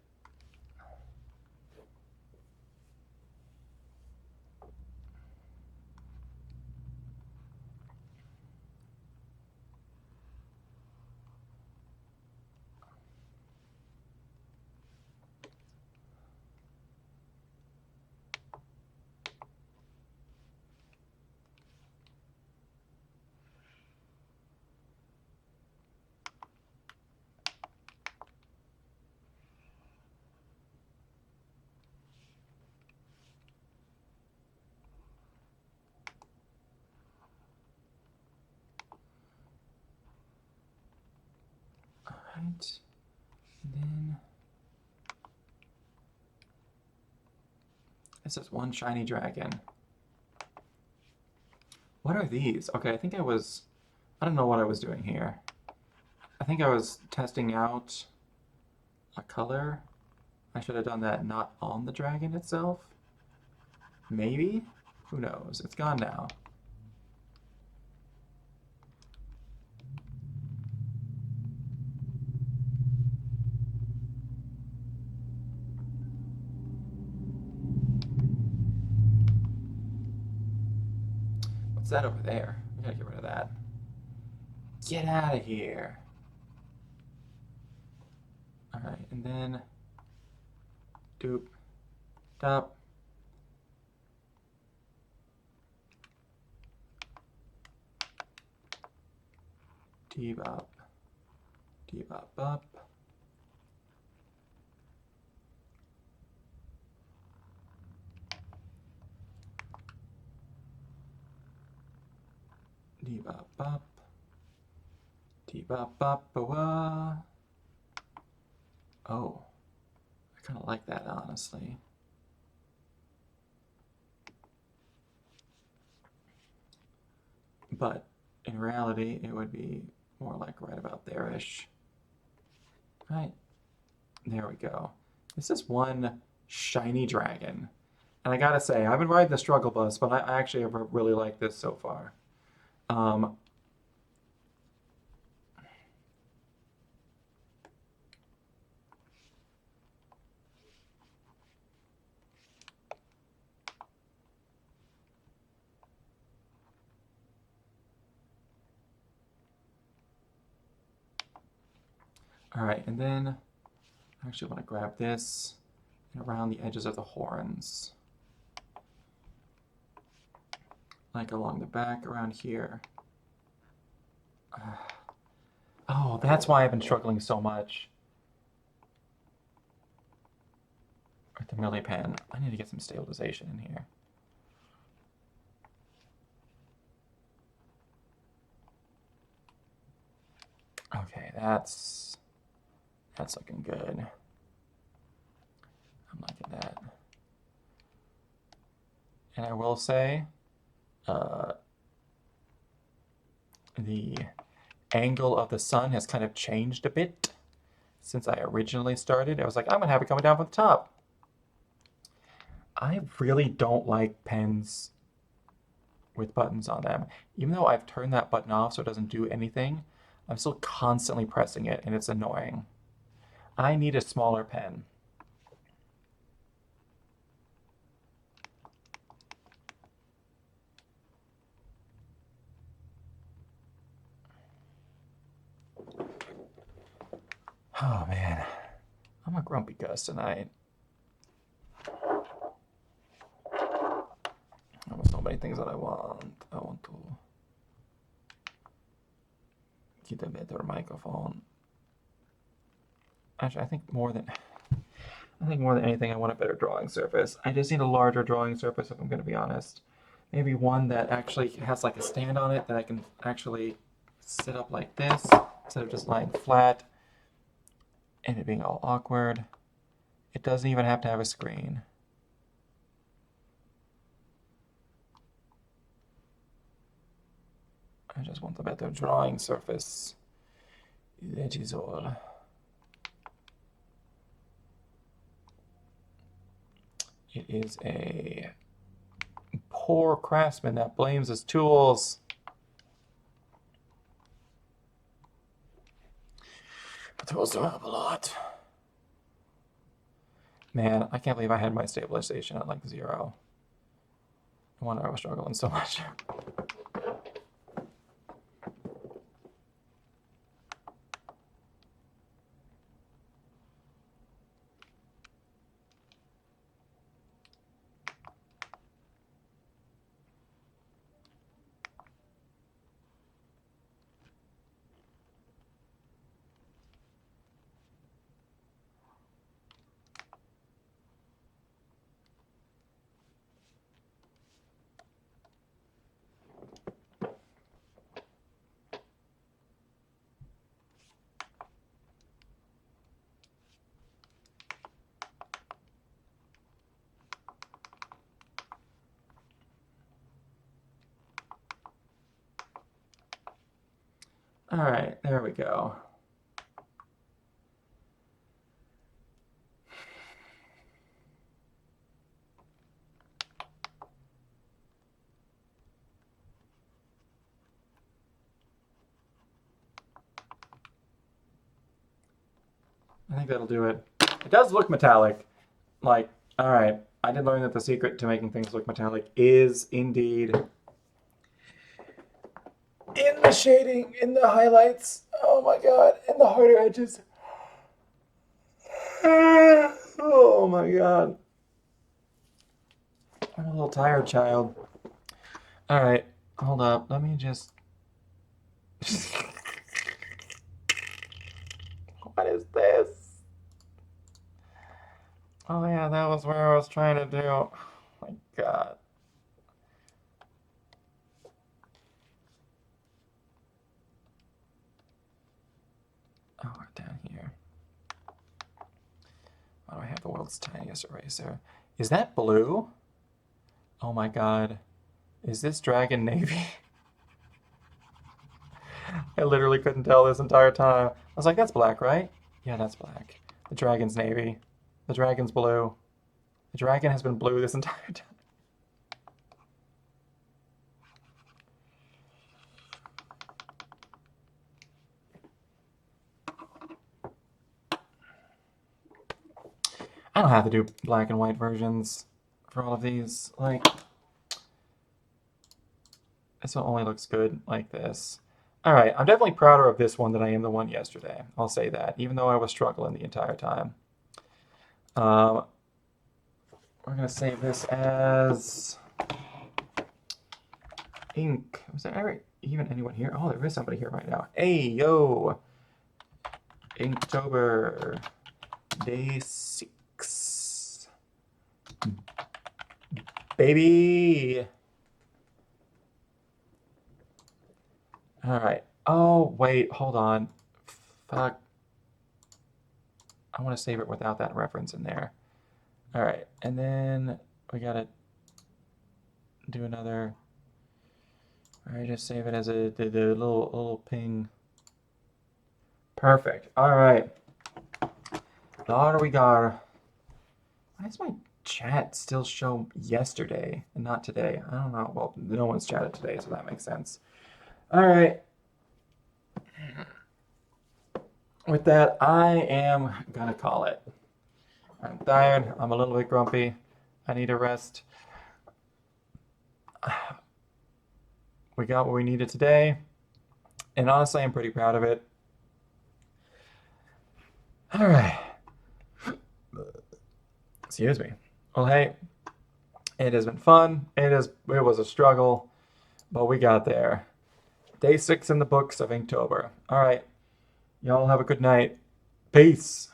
Alright, then this is one shiny dragon. What are these? Okay, I don't know what I was doing here. I think I was testing out a color. I should have done that not on the dragon itself. Maybe? Who knows? It's gone now. What's that over there? We gotta get rid of that. Get out of here. Alright, and then doop, dop. Debop. Debop up. Debop up. Debop up. Oh, I kind of like that, honestly. But in reality, it would be more like right about there-ish. Right, there we go. This is one shiny dragon. And I gotta say, I've been riding the struggle bus, but I actually have really liked this so far. Um, all right, and then I actually want to grab this and around the edges of the horns. Like along the back, around here. Oh, that's why I've been struggling so much. With the Millie pen. I need to get some stabilization in here. Okay, that's looking good. I'm liking that. And I will say, the angle of the sun has kind of changed a bit since I originally started. I was like, I'm gonna have it coming down from the top. I really don't like pens with buttons on them. Even though I've turned that button off so it doesn't do anything, I'm still constantly pressing it and it's annoying. I need a smaller pen. Oh man, I'm a grumpy Gus tonight. There's so many things that I want. I want to get a better microphone. Actually, I think more than anything, I want a better drawing surface. I just need a larger drawing surface if I'm going to be honest. Maybe one that actually has like a stand on it that I can actually sit up like this instead of just lying flat and it being all awkward. It doesn't even have to have a screen. I just want a better drawing surface. That is all. It is a poor craftsman that blames his tools. The tools don't help a lot. Man, I can't believe I had my stabilization at like 0. No wonder I was struggling so much. All right, there we go. I think that'll do it. It does look metallic. Like, all right, I did learn that the secret to making things look metallic is indeed in the shading, in the highlights. Oh my god, in the harder edges. Oh my god. I'm a little tired, child. All right, hold up. Let me just. What is this? Oh yeah, that was where I was trying to do. Oh my god. Oh, we're down here. Why do I have the world's tiniest eraser? Is that blue? Oh my god. Is this Dragon Navy? I literally couldn't tell this entire time. I was like, that's black, right? Yeah, that's black. The dragon's navy. The dragon's blue. The dragon has been blue this entire time. I don't have to do black and white versions for all of these. Like, this one only looks good like this. All right, I'm definitely prouder of this one than I am the one yesterday. I'll say that, even though I was struggling the entire time. We're gonna save this as ink. Was there ever even anyone here? Oh, there is somebody here right now. Hey, yo! Inktober, day 6. Baby. All right. Oh, wait, hold on. Fuck. I want to save it without that reference in there. All right. And then we got to do another. All right, just save it as the little ping. Perfect. All right. There we go. Why does my chat still show yesterday and not today? I don't know. Well, no one's chatted today, so that makes sense. All right. With that, I am gonna call it. I'm tired. I'm a little bit grumpy. I need a rest. We got what we needed today, and honestly, I'm pretty proud of it. All right. Excuse me. Well, hey, it has been fun. It was a struggle, but we got there. Day 6 in the books of Inktober. All right. Y'all have a good night. Peace.